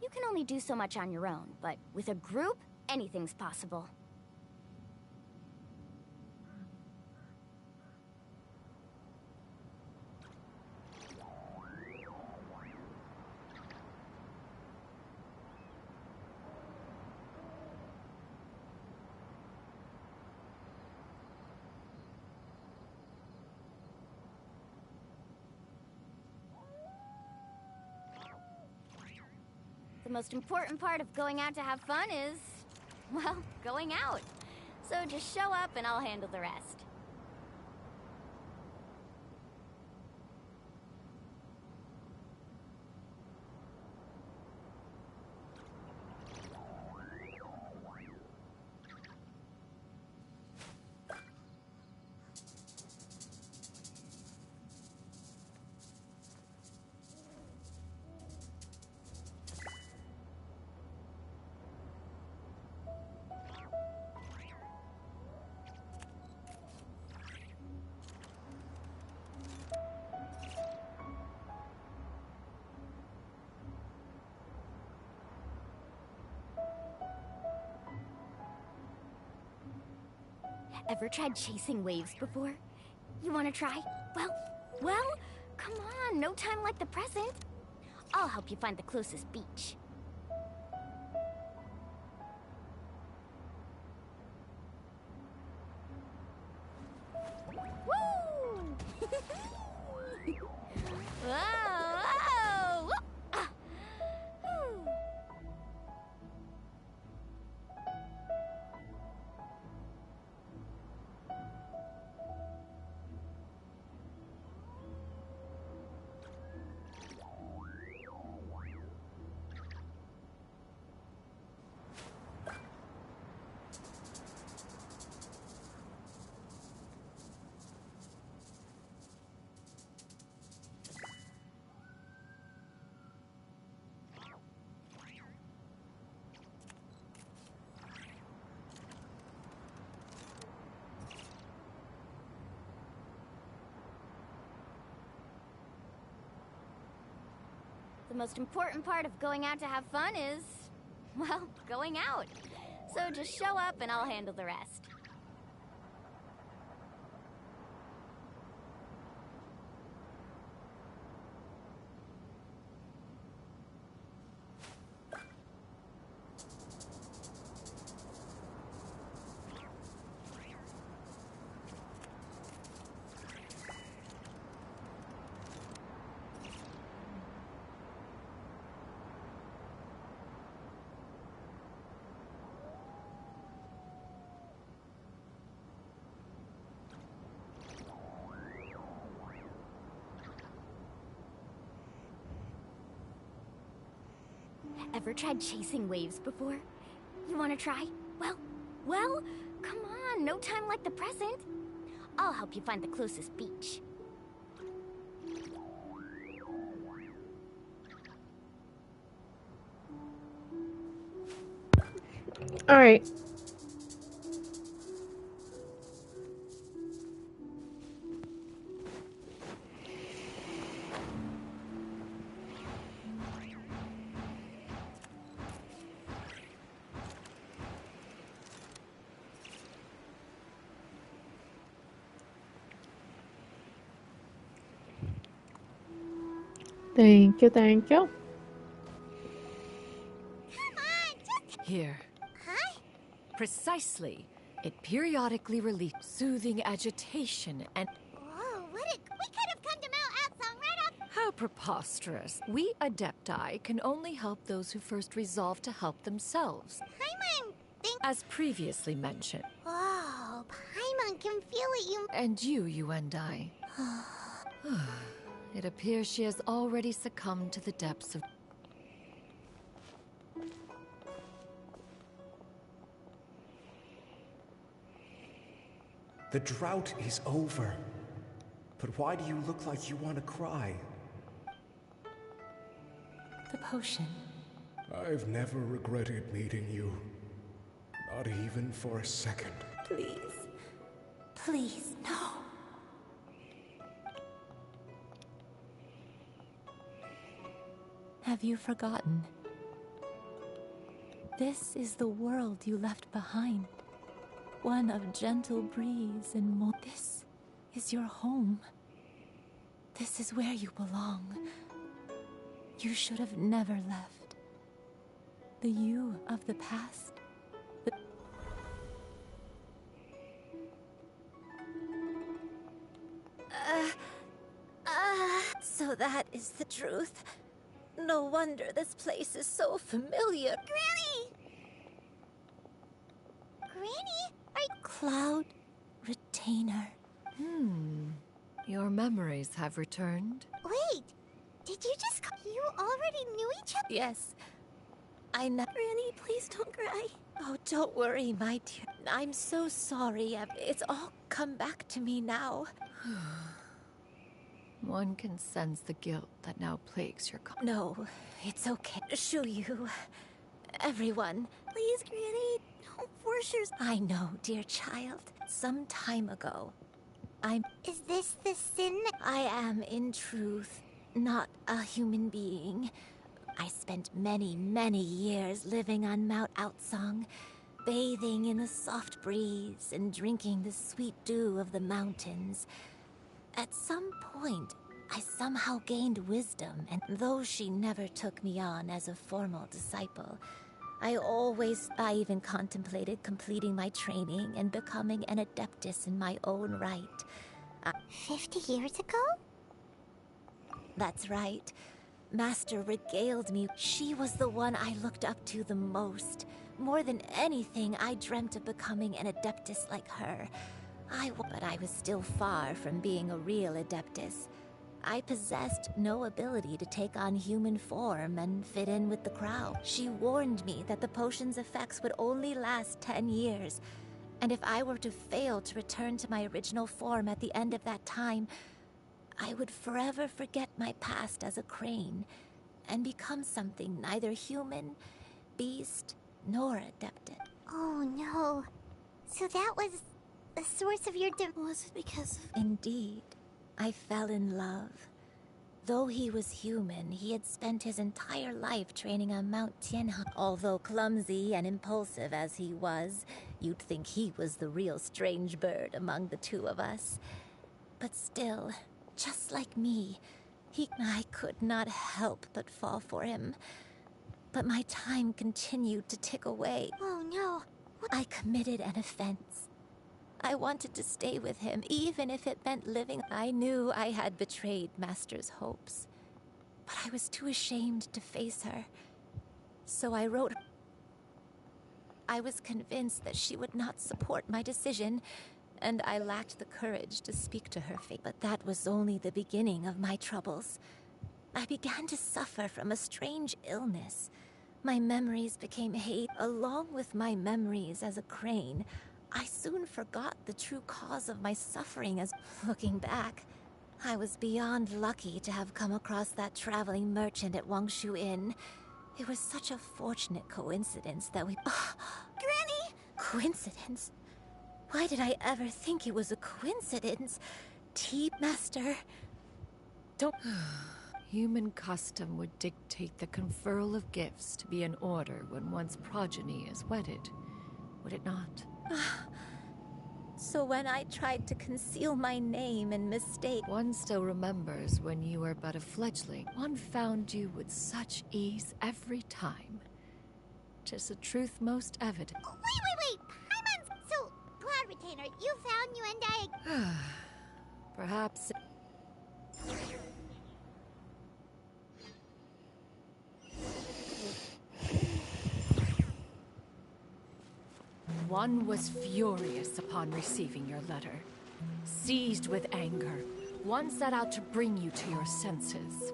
You can only do so much on your own, but with a group, anything's possible. The most important part of going out to have fun is, well, going out. So just show up and I'll handle the rest. Ever tried chasing waves before? You wanna try? Well, come on, no time like the present. I'll help you find the closest beach. Woo! Whoa, whoa! Ah. Whew. The most important part of going out to have fun is, well, going out. So just show up and I'll handle the rest. Ever tried chasing waves before? You wanna try? Well, come on, no time like the present. I'll help you find the closest beach. All right. Thank you, thank you. Here. Huh? Precisely. It periodically relieves soothing agitation and... Whoa, we could have come to Mount Atsung right off. How preposterous. We Adepti can only help those who first resolve to help themselves. Paimon As previously mentioned. Oh, Paimon can feel it, you... And you and I. It appears she has already succumbed to the depths of... The drought is over. But why do you look like you want to cry? The potion. I've never regretted meeting you. Not even for a second. Please. Please, no. Have you forgotten? This is the world you left behind. One of gentle breeze and more. This is your home. This is where you belong. You should have never left. The you of the past. So that is the truth. No wonder this place is so familiar. Granny! Granny? Cloud Retainer. Your memories have returned. Wait! Did you just... You already knew each other? Yes. I know. Granny, please don't cry. Oh, don't worry, my dear. I'm so sorry. It's all come back to me now. One can sense the guilt that now plagues your... No, it's okay. Xianyun. Everyone. Please, Granny, don't force yourself. I know, dear child. Some time ago, Is this the sin? I am, in truth, not a human being. I spent many, many years living on Mount Outsong, bathing in the soft breeze and drinking the sweet dew of the mountains. At some point, I somehow gained wisdom, and though she never took me on as a formal disciple, I even contemplated completing my training and becoming an adeptus in my own right. 50 years ago? That's right. Master regaled me. She was the one I looked up to the most. More than anything, I dreamt of becoming an adeptus like her. But I was still far from being a real adeptus. I possessed no ability to take on human form and fit in with the crowd. She warned me that the potion's effects would only last 10 years, and if I were to fail to return to my original form at the end of that time, I would forever forget my past as a crane and become something neither human, beast, nor adepted. Oh no. So that was the source of your Was it because of... Indeed. I fell in love. Though he was human, he had spent his entire life training on Mount Tianhe. Although clumsy and impulsive as he was, you'd think he was the real strange bird among the two of us. But still, just like me, I could not help but fall for him. But my time continued to tick away. Oh no. I committed an offense. I wanted to stay with him, even if it meant living. I knew I had betrayed Master's hopes, but I was too ashamed to face her. So I wrote her. I was convinced that she would not support my decision, and I lacked the courage to speak to her fate. But that was only the beginning of my troubles. I began to suffer from a strange illness. My memories became hate, along with my memories as a crane. I soon forgot the true cause of my suffering as, looking back, I was beyond lucky to have come across that traveling merchant at Wangshu Inn. It was such a fortunate coincidence that we... Granny! Coincidence? Why did I ever think it was a coincidence? Tea, Master? Don't... Human custom would dictate the conferral of gifts to be in order when one's progeny is wedded, would it not? So when I tried to conceal my name and mistake... One still remembers when you were but a fledgling. One found you with such ease every time. 'Tis a truth most evident. Wait! Paimon's... So, Cloud Retainer, you found you and I... Perhaps... One was furious upon receiving your letter. Seized with anger, one set out to bring you to your senses.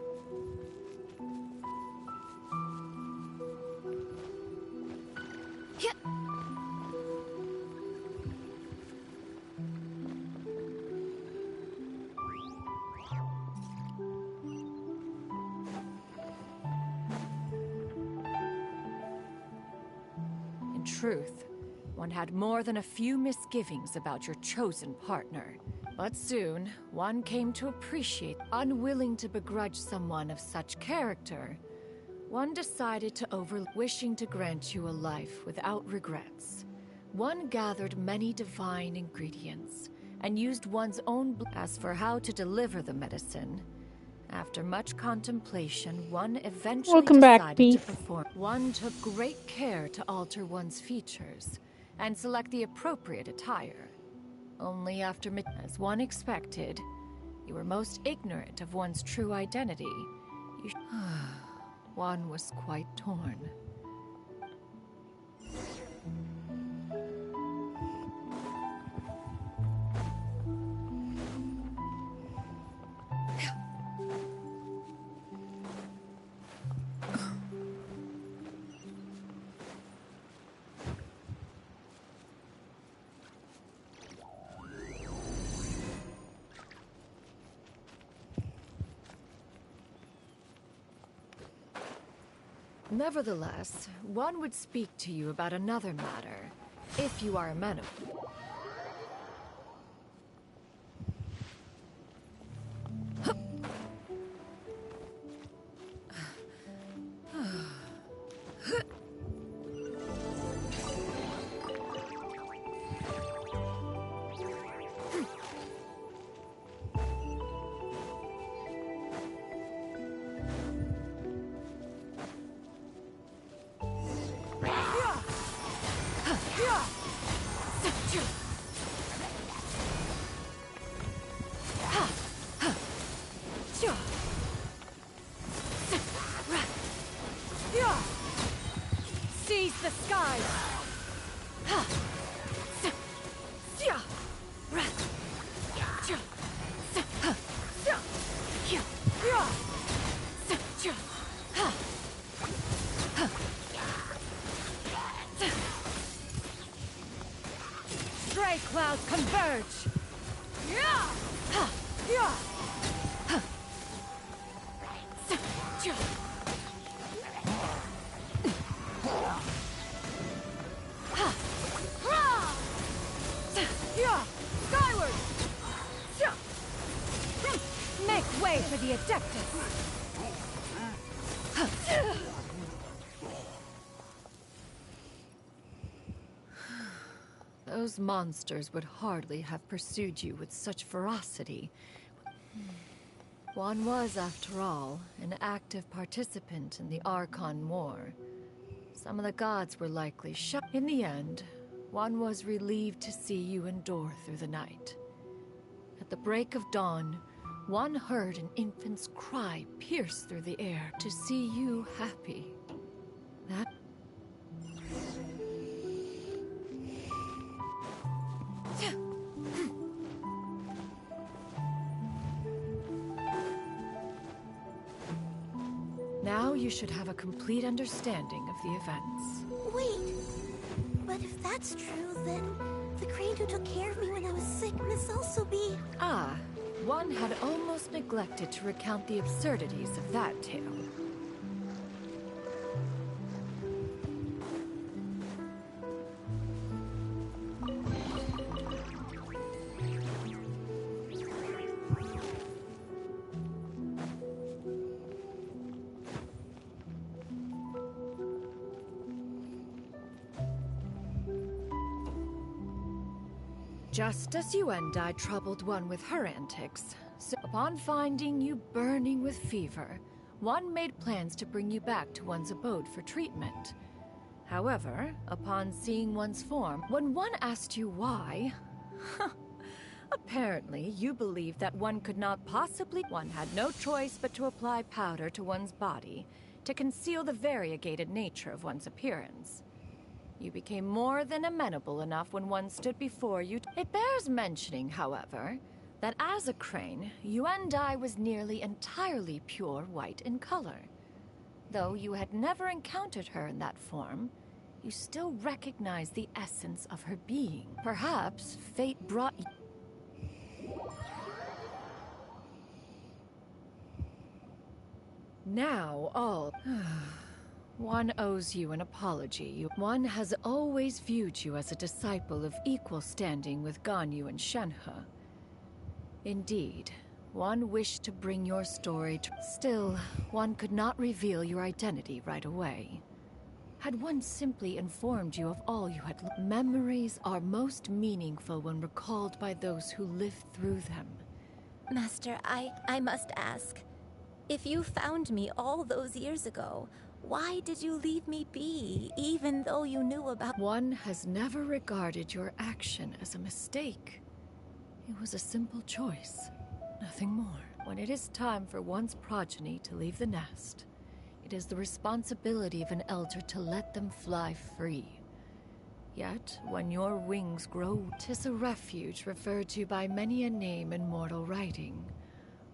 In truth, one had more than a few misgivings about your chosen partner. But soon, one came to appreciate, unwilling to begrudge someone of such character. One decided to wishing to grant you a life without regrets. One gathered many divine ingredients and used one's own as for how to deliver the medicine. After much contemplation, one eventually Welcome back, decided Beef. to perform. One took great care to alter one's features and select the appropriate attire. Only after, as one expected, you were most ignorant of one's true identity. One was quite torn. Nevertheless, one would speak to you about another matter, if you are amenable. Seize the skies! Stray clouds converge! Skyward! Make way for the Adeptus! Those monsters would hardly have pursued you with such ferocity. One was, after all, an active participant in the Archon War. Some of the gods were likely shut. In the end, one was relieved to see you endure through the night. At the break of dawn, one heard an infant's cry pierce through the air to see you happy. That... Now you should have a complete understanding of the events. Wait, but if that's true, then the crane who took care of me when I was sick must also be... Ah, one had almost neglected to recount the absurdities of that tale. Just as Xianyun troubled one with her antics, so upon finding you burning with fever, one made plans to bring you back to one's abode for treatment. However, upon seeing one's form, when one asked you why, apparently you believed that one could not possibly... One had no choice but to apply powder to one's body to conceal the variegated nature of one's appearance. You became more than amenable enough when one stood before you. It bears mentioning, however, that as a crane, Yuan was nearly entirely pure white in color. Though you had never encountered her in that form, you still recognized the essence of her being. Perhaps fate brought you. Now all... One owes you an apology. One has always viewed you as a disciple of equal standing with Ganyu and Shenhe. Indeed, one wished to bring your story to... Still, one could not reveal your identity right away. Had one simply informed you of all you had... Memories are most meaningful when recalled by those who lived through them. Master, I must ask. If you found me all those years ago, why did you leave me be, even though you knew about... One has never regarded your action as a mistake. It was a simple choice, nothing more. When it is time for one's progeny to leave the nest, it is the responsibility of an elder to let them fly free. Yet, when your wings grow, 'tis a refuge referred to by many a name in mortal writing.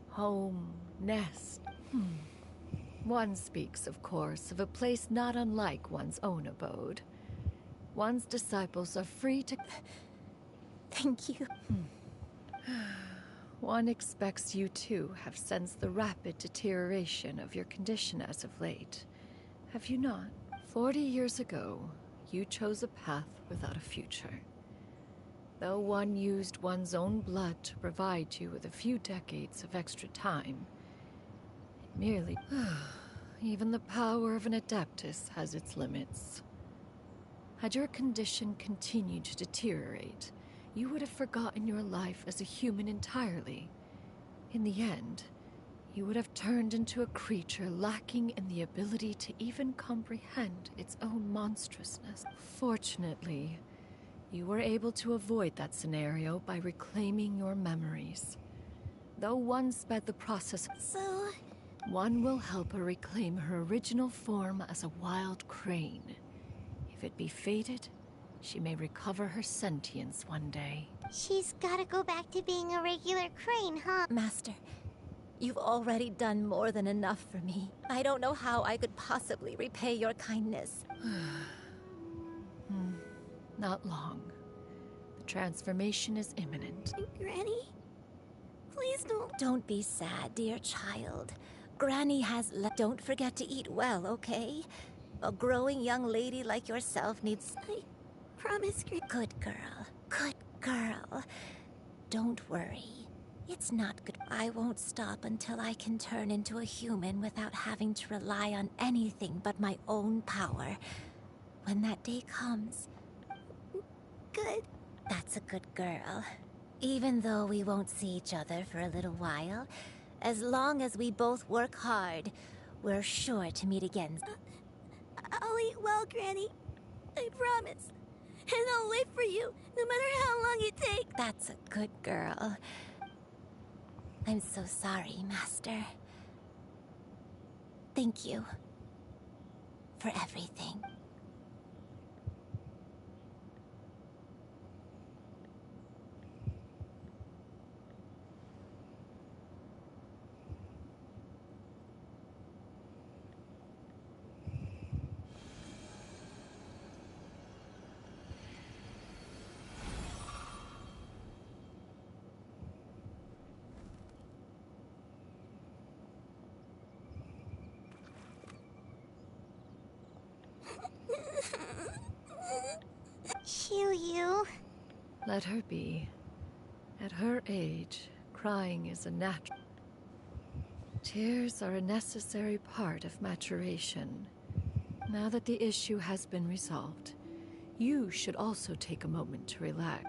Home, nest. One speaks, of course, of a place not unlike one's own abode. One's disciples are free to... Thank you. One expects you, too, have sensed the rapid deterioration of your condition as of late. Have you not? 40 years ago, you chose a path without a future. Though one used one's own blood to provide you with a few decades of extra time, it merely... Even the power of an Adeptus has its limits. Had your condition continued to deteriorate, you would have forgotten your life as a human entirely. In the end, you would have turned into a creature lacking in the ability to even comprehend its own monstrousness. Fortunately, you were able to avoid that scenario by reclaiming your memories. Though one sped the process... So... One will help her reclaim her original form as a wild crane. If it be fated, she may recover her sentience one day. She's gotta go back to being a regular crane, huh? Master, you've already done more than enough for me. I don't know how I could possibly repay your kindness. Not long. The transformation is imminent. Granny? Please don't... Don't be sad, dear child. Granny has Don't forget to eat well, okay? A growing young lady like yourself needs... I promise, Good girl. Good girl. Don't worry. It's not good. I won't stop until I can turn into a human without having to rely on anything but my own power. When that day comes... Good. That's a good girl. Even though we won't see each other for a little while, as long as we both work hard, we're sure to meet again. I'll eat well, Granny. I promise. And I'll wait for you, no matter how long it takes. That's a good girl. I'm so sorry, Master. Thank you for everything. Xianyun. Let her be. At her age, crying is a natural... Tears are a necessary part of maturation. Now that the issue has been resolved, you should also take a moment to relax.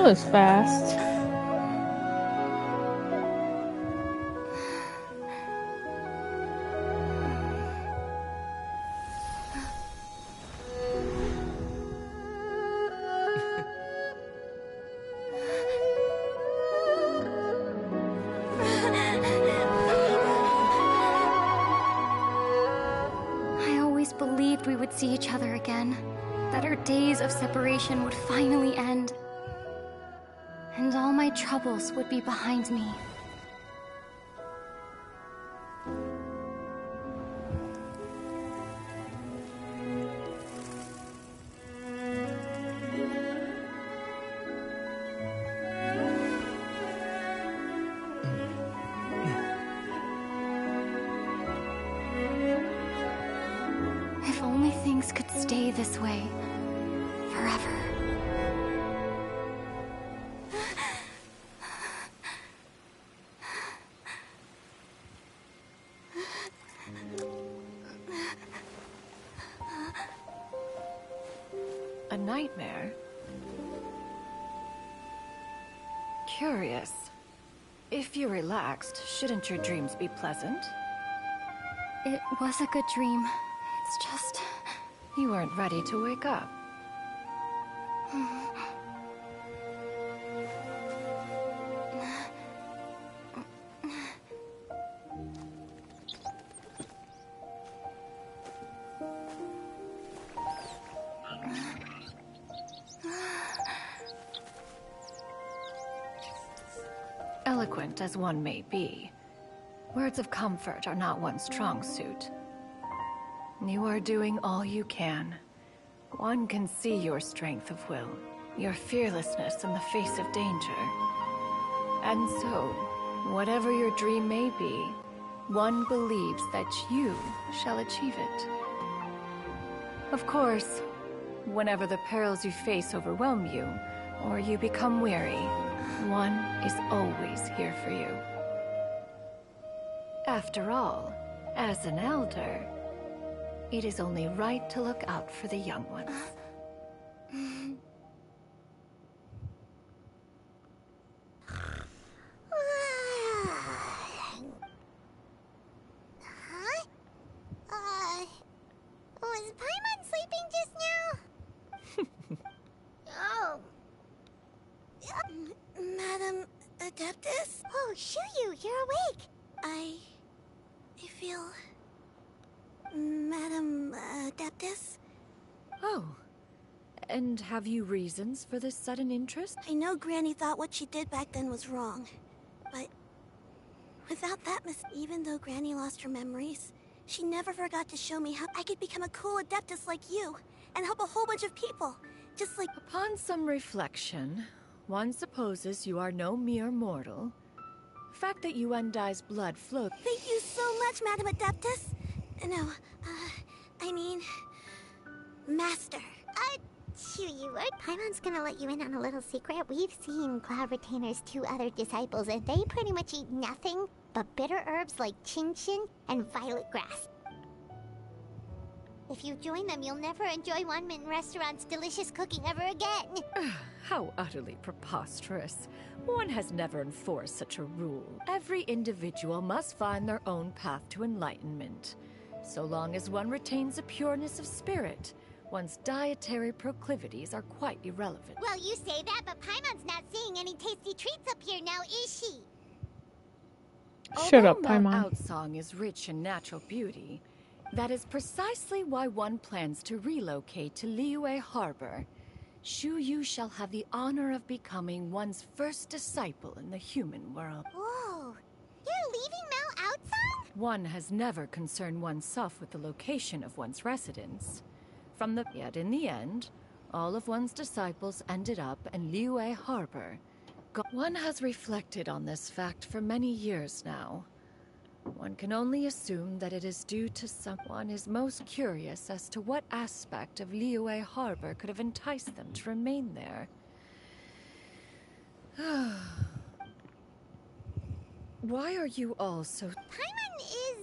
That was fast. I always believed we would see each other again, that our days of separation would finally end, and all my troubles would be behind me. If only things could stay this way forever. A nightmare? Curious. If you're relaxed, shouldn't your dreams be pleasant? It was a good dream. It's just... You weren't ready to wake up. Eloquent as one may be, words of comfort are not one's strong suit. You are doing all you can. One can see your strength of will, your fearlessness in the face of danger. And so, whatever your dream may be, one believes that you shall achieve it. Of course, whenever the perils you face overwhelm you, or you become weary, one is always here for you. After all, as an elder, it is only right to look out for the young ones. Huh? Was Paimon sleeping just now? Oh. Madam Adeptus? Oh, Xianyun, you're awake. I feel... Madam Adeptus? Oh. And have you reasons for this sudden interest? I know Granny thought what she did back then was wrong, but without that even though Granny lost her memories, she never forgot to show me how I could become a cool Adeptus like you and help a whole bunch of people, just like... Upon some reflection, one supposes you are no mere mortal. The fact that Yuendai's blood flowed... Thank you so much, Madam Adeptus! No, I mean... Master. Xianyun, Paimon's gonna let you in on a little secret. We've seen Cloud Retainer's 2 other disciples, and they pretty much eat nothing but bitter herbs like Genshin and violet grass. If you join them, you'll never enjoy Wanmin Restaurant's delicious cooking ever again. How utterly preposterous. One has never enforced such a rule. Every individual must find their own path to enlightenment. So long as one retains a pureness of spirit, one's dietary proclivities are quite irrelevant. Well, you say that, but Paimon's not seeing any tasty treats up here now, is she? Shut up, Although Paimon. Mount Outsong is rich in natural beauty, that is precisely why one plans to relocate to Liyue Harbor. Shu Yu shall have the honor of becoming one's first disciple in the human world. Whoa! You're leaving Mount Outsong? One has never concerned oneself with the location of one's residence. Yet in the end, all of one's disciples ended up in Liyue Harbor. One has reflected on this fact for many years now. One can only assume that it is due to someone is most curious as to what aspect of Liyue Harbor could have enticed them to remain there. Why are you all so... Paimon is...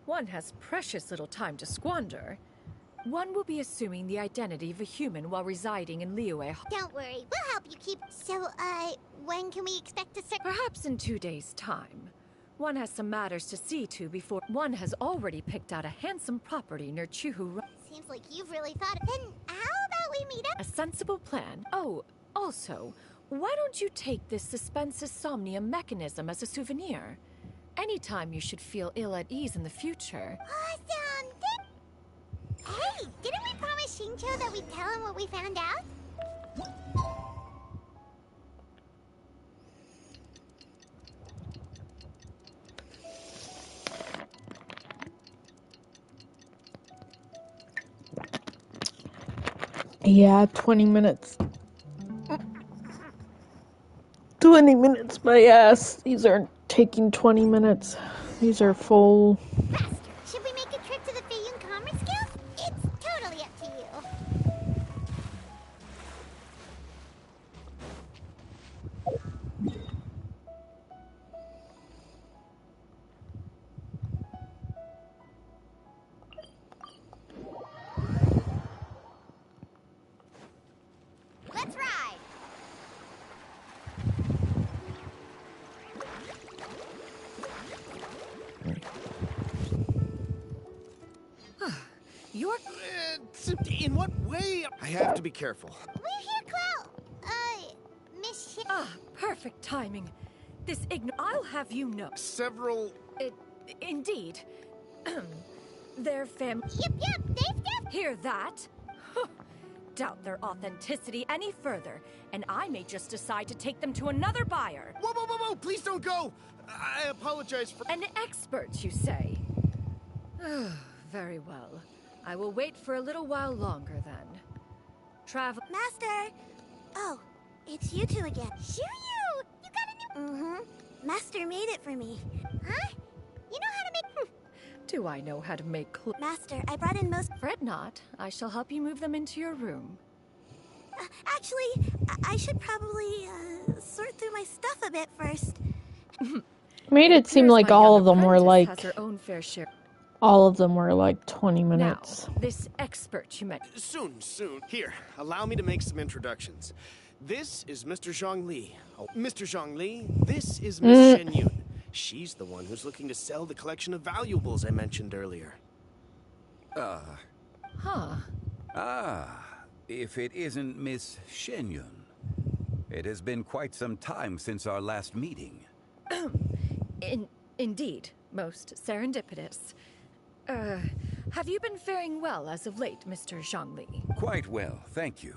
One has precious little time to squander. One will be assuming the identity of a human while residing in Liyue. Don't worry, we'll help you keep... So, when can we expect to start? Perhaps in 2 days' time. One has some matters to see to before... One has already picked out a handsome property near Chuhu. Seems like you've really thought... Then how about we meet up? A sensible plan. Oh, also, why don't you take this suspense insomnia mechanism as a souvenir? Anytime you should feel ill at ease in the future. Awesome! Hey, didn't we promise Shincho that we'd tell him what we found out? Yeah, 20 minutes. 20 minutes, my ass. These aren't taking 20 minutes. These are full. Master, should we make a trip to the Xianyun Commerce Guild? It's totally up to you. Let's ride! You're... In what way? I have to be careful. We're here, Clow. Miss Shin... Ah, perfect timing. This I'll have you know. Several... Indeed. Their Yep, they've Hear that? Doubt their authenticity any further, and I may just decide to take them to another buyer. Whoa, please don't go! I apologize for... An expert, you say? Very well. I will wait for a little while longer, then. Travel... Master! Oh, it's you two again. Xianyun! You got a new... Mm-hmm. Master made it for me. Huh? You know how to make... Do I know how to make Master, I brought in most... Fret not. I shall help you move them into your room. Actually, I should probably, sort through my stuff a bit first. Made it seem like all of them were like... Has her own fair share. All of them were like 20 minutes. Now, this expert you met... Soon. Here, allow me to make some introductions. This is Mr. Zhongli. Oh, Mr. Zhongli, this is Miss Xianyun. She's the one who's looking to sell the collection of valuables I mentioned earlier. If it isn't Miss Xianyun. It has been quite some time since our last meeting. Indeed, most serendipitous. Have you been faring well as of late, Mr. Zhongli? Quite well, thank you.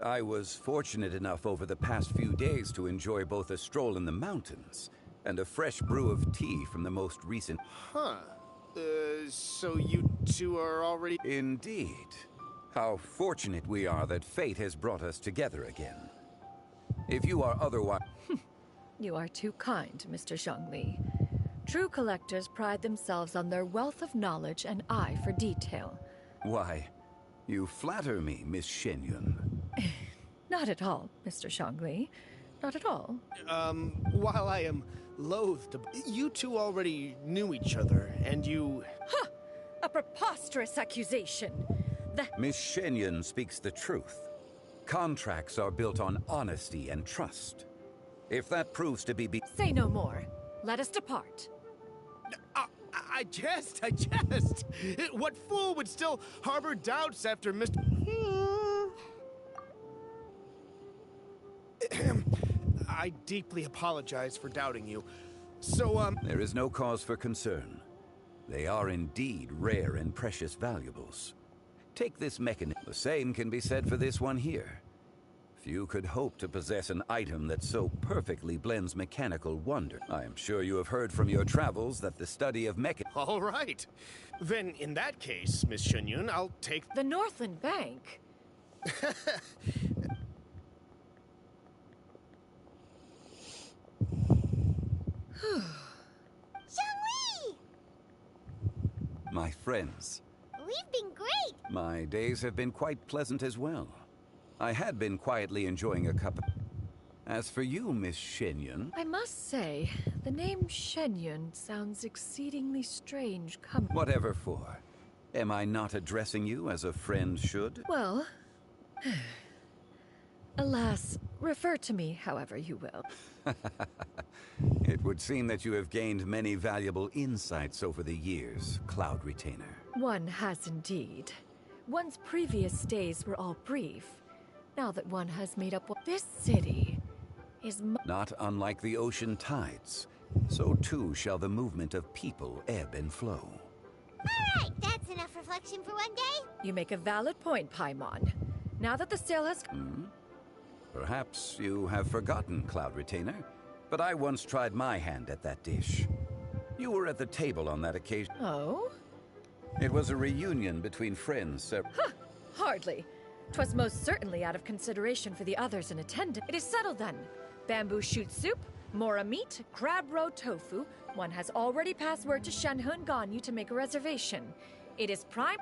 I was fortunate enough over the past few days to enjoy both a stroll in the mountains and a fresh brew of tea from the most recent... Huh. So you two are already... Indeed. How fortunate we are that fate has brought us together again. If you are otherwise... You are too kind, Mr. Zhongli. True collectors pride themselves on their wealth of knowledge and eye for detail. Why, you flatter me, Miss Xianyun. Not at all, Mr. Zhongli. Not at all. While I am loath to... You two already knew each other, and you... Ha! A preposterous accusation! Miss Xianyun speaks the truth. Contracts are built on honesty and trust. If that proves to be... Say no more. Let us depart. I jest. What fool would still harbor doubts after Mr... I deeply apologize for doubting you. So, There is no cause for concern. They are indeed rare and precious valuables. Take this mechanism. The same can be said for this one here. Few could hope to possess an item that so perfectly blends mechanical wonder. I am sure you have heard from your travels that the study of All right. Then, in that case, Miss Xianyun, I'll take... The Northland Bank? Zhongli! My friends, We've been great! my days have been quite pleasant as well. I had been quietly enjoying a cup of... As for you, Miss Xianyun... I must say, the name Xianyun sounds exceedingly strange Whatever for. Am I not addressing you as a friend should? Well, alas, refer to me however you will. It would seem that you have gained many valuable insights over the years, Cloud Retainer. One has indeed. One's previous stays were all brief. Now that one has made up this city is not unlike the ocean tides, so too shall the movement of people ebb and flow. Alright, that's enough reflection for one day. You make a valid point, Paimon. Now that the sale has... Perhaps you have forgotten, Cloud Retainer, but I once tried my hand at that dish. You were at the table on that occasion. Oh? It was a reunion between friends. Huh, hardly. 'Twas most certainly out of consideration for the others in attendance. It is settled then. Bamboo shoot soup, mora meat, crab roe tofu. One has already passed word to Xianyun Ganyu to make a reservation. It is prime...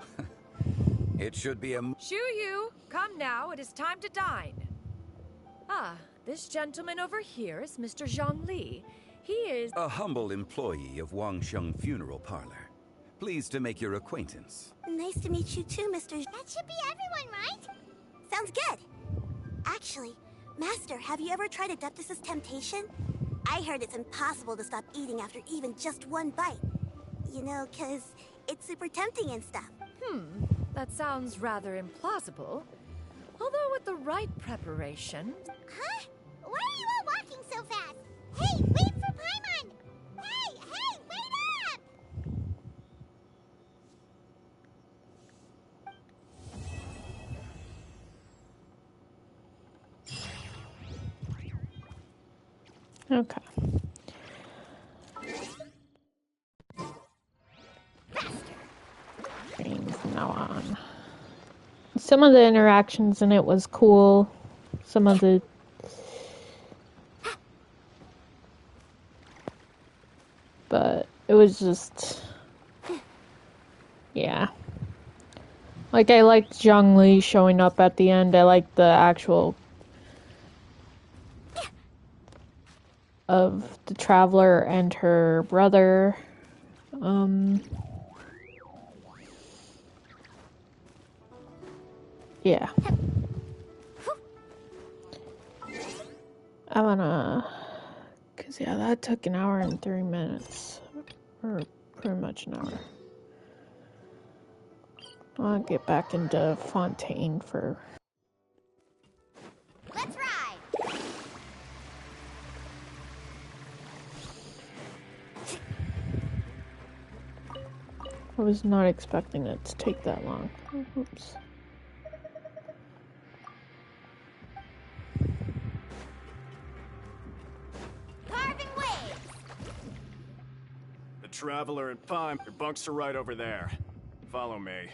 It should be a... Yu, come now, it is time to dine. Ah, this gentleman over here is Mr. Zhongli. He is... a humble employee of Wangsheng Funeral Parlor. Pleased to make your acquaintance. Nice to meet you too, Mr. That should be everyone, right? Sounds good. Actually, Master, have you ever tried Adeptus' temptation? I heard it's impossible to stop eating after even just one bite. You know, 'cause it's super tempting and stuff. That sounds rather implausible. Although with the right preparation... Huh? Why are you all walking so fast? Hey, wait for Paimon! Hey, wait up! Okay. From now on. Some of the interactions in it was cool. Some of the... But it was just... Yeah. Like, I liked Zhongli showing up at the end. I liked the actual... of the Traveler and her brother. Yeah. I wanna... Cause yeah, that took an hour and 3 minutes. Or pretty much an hour. I wanna get back into Fontaine for... Let's ride! I was not expecting it to take that long. Oops. Carving waves! The Traveler and Pime, your bunks are right over there. Follow me.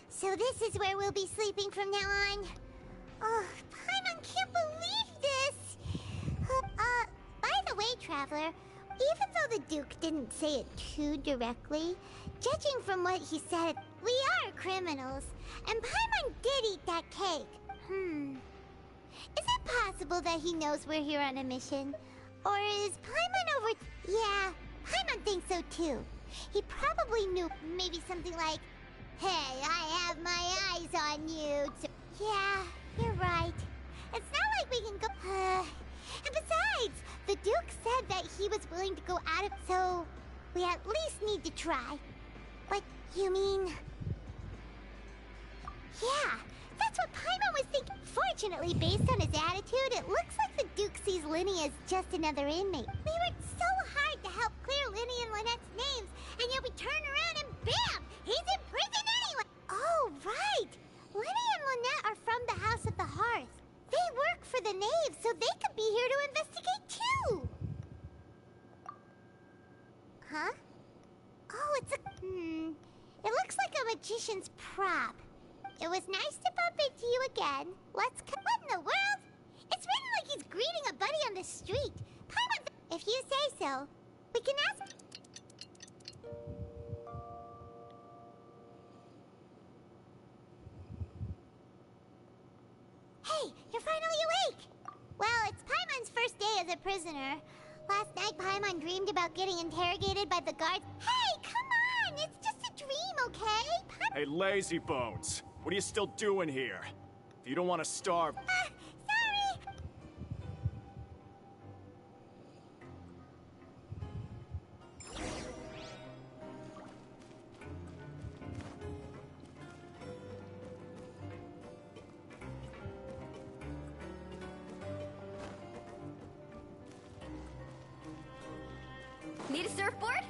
So this is where we'll be sleeping from now on. Oh, Paimon can't believe this! By the way, Traveler, even though the Duke didn't say it too directly, judging from what he said, we are criminals, and Paimon did eat that cake. Is it possible that he knows we're here on a mission? Or is Paimon over... Yeah, Paimon thinks so too. He probably knew maybe something like, "Hey, I have my eyes on you." Yeah, you're right. It's not like we can go... And besides, the Duke said that he was willing to go out of... So, we at least need to try. What, you mean... Yeah, that's what Paimon was thinking. Fortunately, based on his attitude, it looks like the Duke sees Linny as just another inmate. We worked so hard to help clear Linny and Lynette's names, and yet we turn around and bam! He's in prison anyway! Oh, right! Linny and Lynette are from the House of the Hearth. They work for the Knave, so they could be here to investigate too! Huh? Oh, it's a... It looks like a magician's prop. It was nice to bump into you again. Let's what in the world? It's written like he's greeting a buddy on the street. Paimon, if you say so, we can ask... You're finally awake! Well, it's Paimon's first day as a prisoner. Last night, Paimon dreamed about getting interrogated by the guards. Hey, come on! It's just a dream, okay? Hey, lazy bones. What are you still doing here? If you don't want to starve... Sorry! Need a surfboard?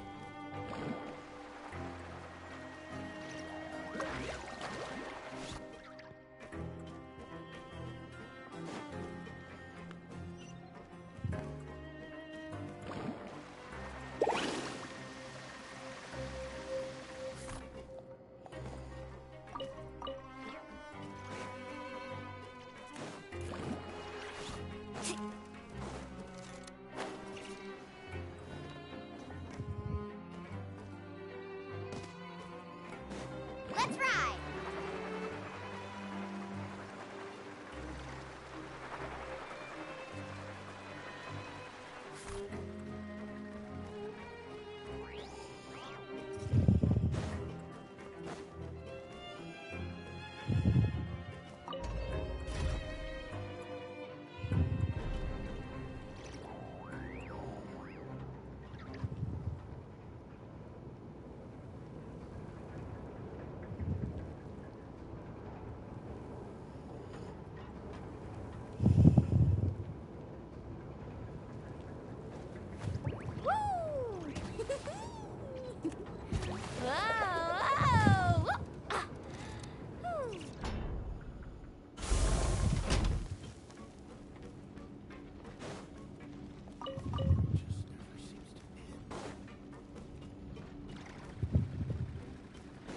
Let's ride!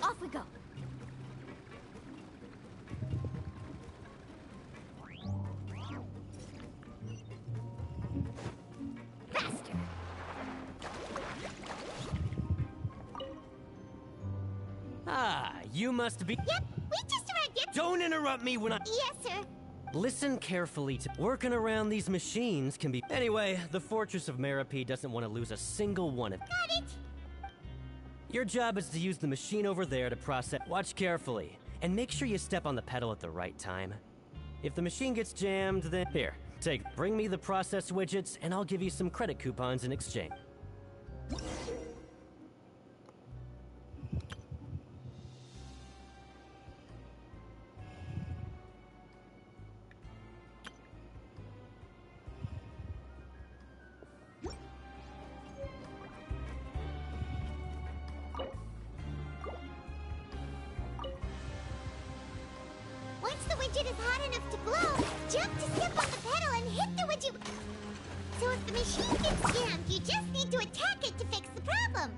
Off we go. Faster. Ah, you must be... Yep, we just arrived. Yep. Don't interrupt me when I... Yes, sir. Listen carefully to... Working around these machines can be... Anyway, the Fortress of Meropide doesn't want to lose a single one of... Got it. Your job is to use the machine over there to process... Watch carefully, and make sure you step on the pedal at the right time. If the machine gets jammed, then... Here, bring me the process widgets, and I'll give you some credit coupons in exchange. Once the widget is hot enough to blow, jump to step on the pedal and hit the widget. So if the machine gets jammed, you just need to attack it to fix the problem.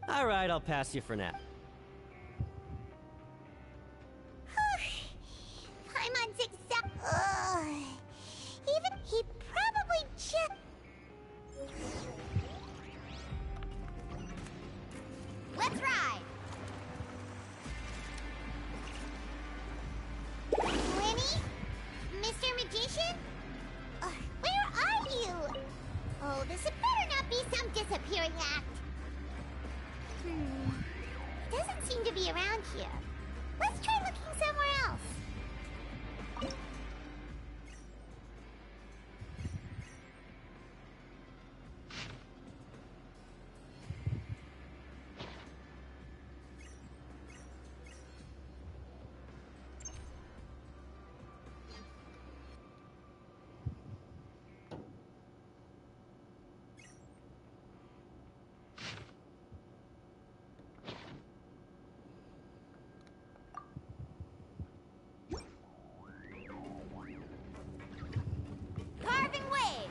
Alright, I'll pass you for now. Paimon's exact. Even he probably just. Let's ride. Lenny, Mr. Magician, where are you? Oh, this had better not be some disappearing act. He doesn't seem to be around here. Let's try looking somewhere else. Carving waves.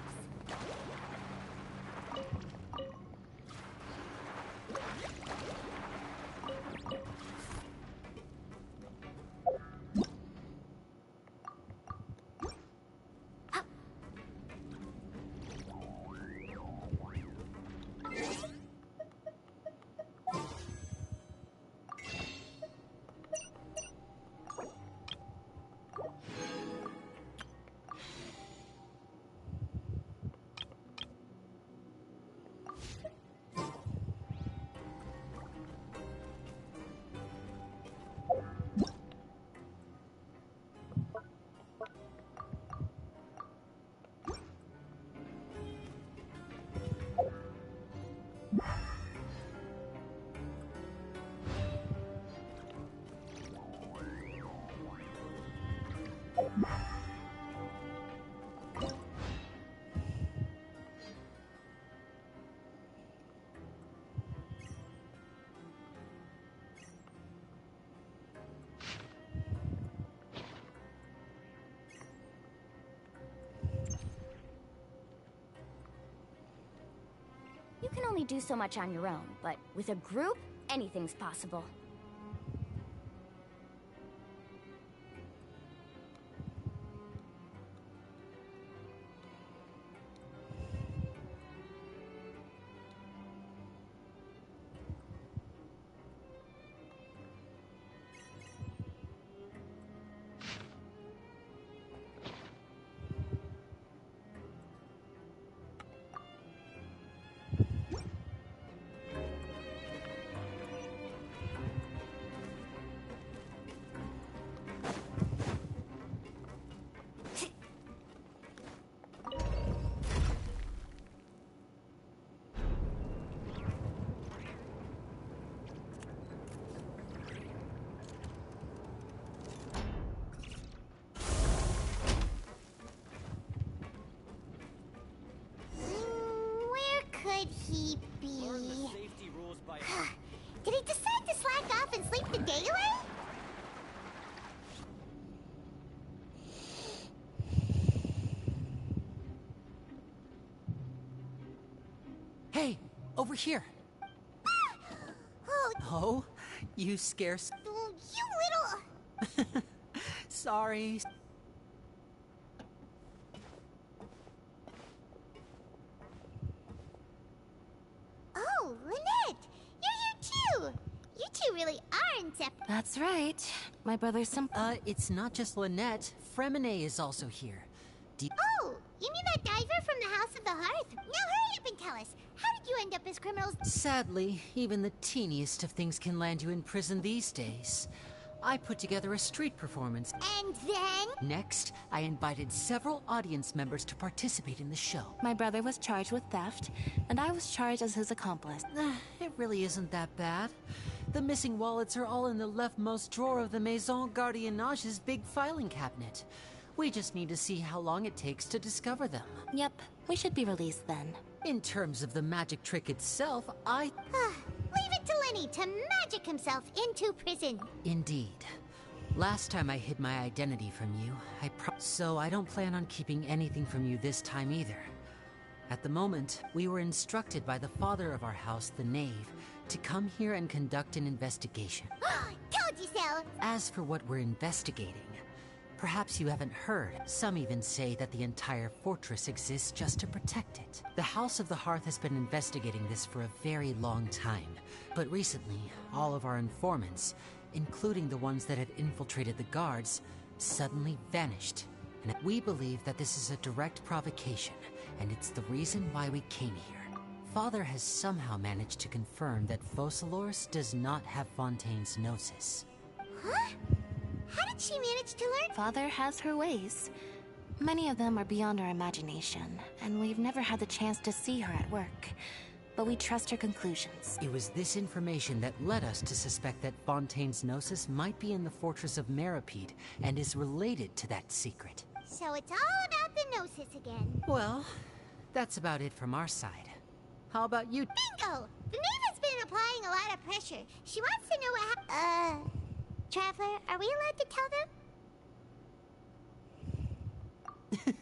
You can only do so much on your own, but with a group, anything's possible. Where could he be? Did he decide to slack off and sleep the day away? Hey, over here. Oh, Oh, you scare. you little. Sorry. Oh, Lynette, you're here too. You two really are inseparable. That's right. My brother's some. It's not just Lynette. Fremine is also here. Oh, you mean that diver from the House of the Hearth? Now hurry up and tell us. How did you end up as criminals? Sadly, even the teeniest of things can land you in prison these days. I put together a street performance. And then? Next, I invited several audience members to participate in the show. My brother was charged with theft, and I was charged as his accomplice. It really isn't that bad. The missing wallets are all in the leftmost drawer of the Maison Gardiennage's big filing cabinet. We just need to see how long it takes to discover them. Yep, we should be released then. In terms of the magic trick itself, Leave it to Lenny to magic himself into prison. Indeed. Last time I hid my identity from you, so I don't plan on keeping anything from you this time either. At the moment, we were instructed by the father of our house, the Knave, to come here and conduct an investigation. Told you so! As for what we're investigating, perhaps you haven't heard. Some even say that the entire fortress exists just to protect it. The House of the Hearth has been investigating this for a very long time, but recently, all of our informants, including the ones that had infiltrated the guards, suddenly vanished. And we believe that this is a direct provocation, and it's the reason why we came here. Father has somehow managed to confirm that Focalors does not have Fontaine's gnosis. Huh? How did she manage to learn? Father has her ways. Many of them are beyond our imagination, and we've never had the chance to see her at work. But we trust her conclusions. It was this information that led us to suspect that Fontaine's gnosis might be in the fortress of Meripede and is related to that secret. So it's all about the gnosis again. Well, that's about it from our side. How about you? Bingo! The Knave has been applying a lot of pressure. She wants to know what Traveler, are we allowed to tell them?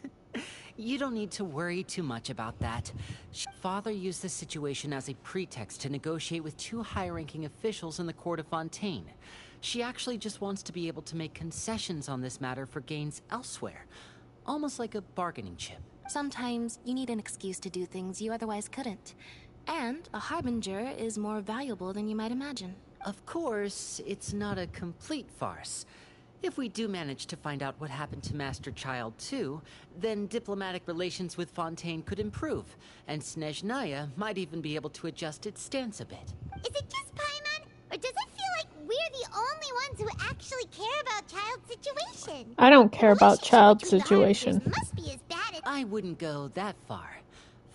You don't need to worry too much about that. Father used the situation as a pretext to negotiate with two high-ranking officials in the court of Fontaine. She actually just wants to be able to make concessions on this matter for gains elsewhere. Almost like a bargaining chip. Sometimes you need an excuse to do things you otherwise couldn't. And a harbinger is more valuable than you might imagine. Of course, it's not a complete farce. If we do manage to find out what happened to Master Child 2, then diplomatic relations with Fontaine could improve, and Snezhnaya might even be able to adjust its stance a bit. Is it just Paimon? Or does it feel like we're the only ones who actually care about Child's situation? I don't care about Child's situation. Must be as bad as... I wouldn't go that far.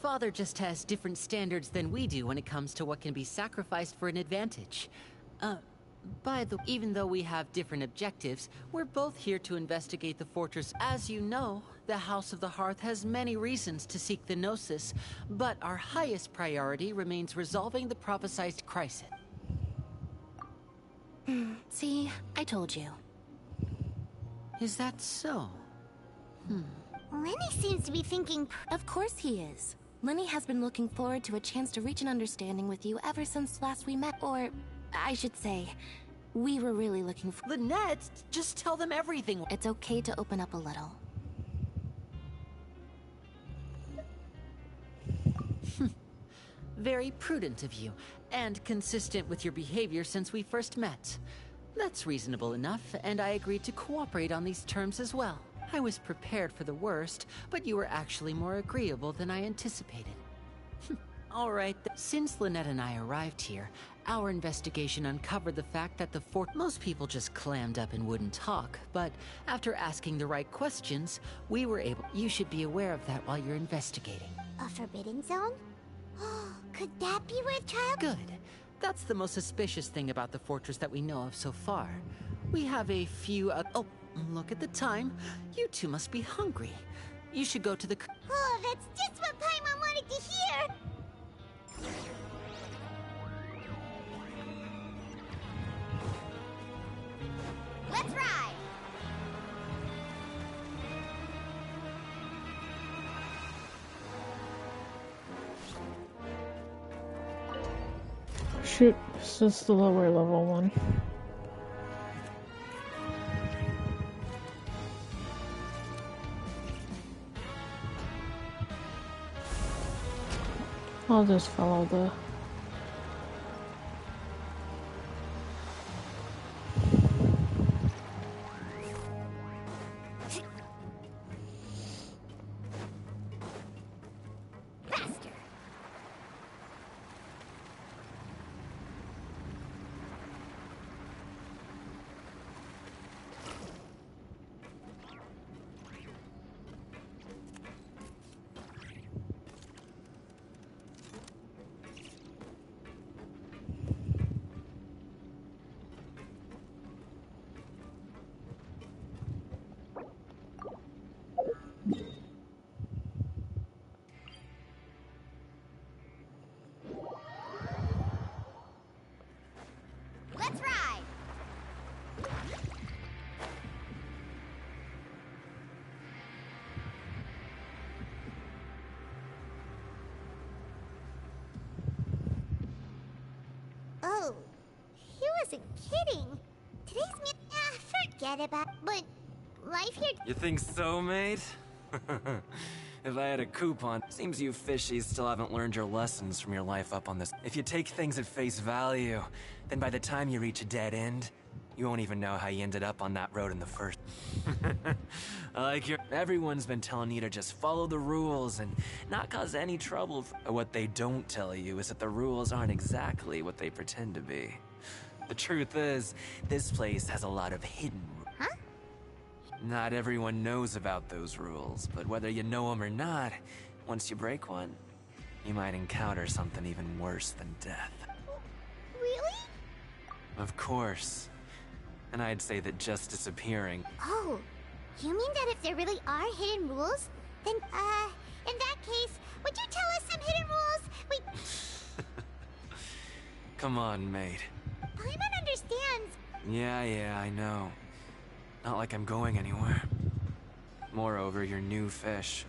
Father just has different standards than we do when it comes to what can be sacrificed for an advantage. Even though we have different objectives, we're both here to investigate the fortress. As you know, the House of the Hearth has many reasons to seek the Gnosis, but our highest priority remains resolving the prophesized crisis. See, I told you. Is that so? Lenny seems to be thinking... Of course he is. Lenny has been looking forward to a chance to reach an understanding with you ever since last we met, or... I should say, we were really looking for... Lynette, just tell them everything. It's okay to open up a little. Very prudent of you, and consistent with your behavior since we first met. That's reasonable enough, and I agreed to cooperate on these terms as well. I was prepared for the worst, but you were actually more agreeable than I anticipated. All right, since Lynette and I arrived here, our investigation uncovered the fact that the fort... Most people just clammed up and wouldn't talk, but after asking the right questions, we were able... You should be aware of that while you're investigating. A forbidden zone? Could that be where Child... Good. That's the most suspicious thing about the fortress that we know of so far. We have a few... Oh, look at the time. You two must be hungry. You should go to the... Oh, that's just what Paimon wanted to hear! Let's ride! Shoot, this is the lower level one. I'll just follow the... Faster! wasn't kidding. Forget about. But life here. You think so, mate? If I had a coupon, seems you fishies still haven't learned your lessons from your life up on this. If you take things at face value, then by the time you reach a dead end, you won't even know how you ended up on that road in the first. Everyone's been telling you to just follow the rules and not cause any trouble. What they don't tell you is that the rules aren't exactly what they pretend to be. The truth is, this place has a lot of hidden rules. Huh? Not everyone knows about those rules, but whether you know them or not, once you break one, you might encounter something even worse than death. Really? Of course. And I'd say that just disappearing... Oh, you mean that if there really are hidden rules, then, in that case, would you tell us some hidden rules? Come on, mate. Paimon understands. Yeah, I know. Not like I'm going anywhere. Moreover, you're new fish.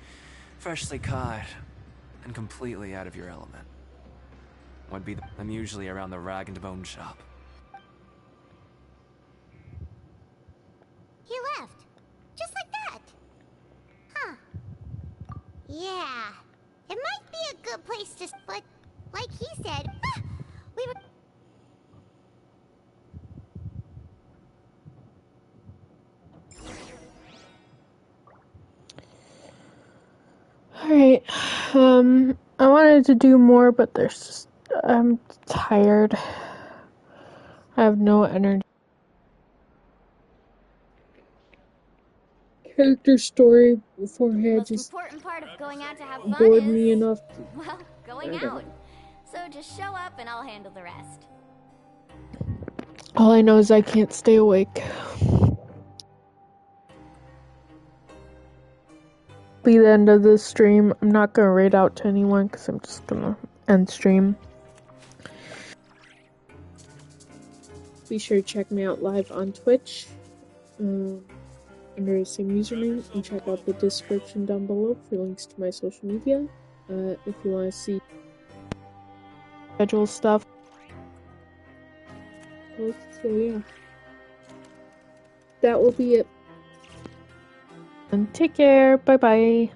Freshly caught. And completely out of your element. I'm usually around the rag and bone shop. He left. Just like that. Huh. Yeah. It might be a good place to... But, like he said, we were... Alright, I wanted to do more, but I'm tired. I have no energy. Character story beforehand Most just important part of going out to have fun bored is... me enough. Well, going out. So just show up and I'll handle the rest. All I know is I can't stay awake. Be the end of this stream. I'm not gonna raid out to anyone because I'm just gonna end stream. Be sure to check me out live on Twitch under the same username, and check out the description down below for links to my social media. If you want to see schedule stuff. So yeah, that will be it. And take care. Bye bye.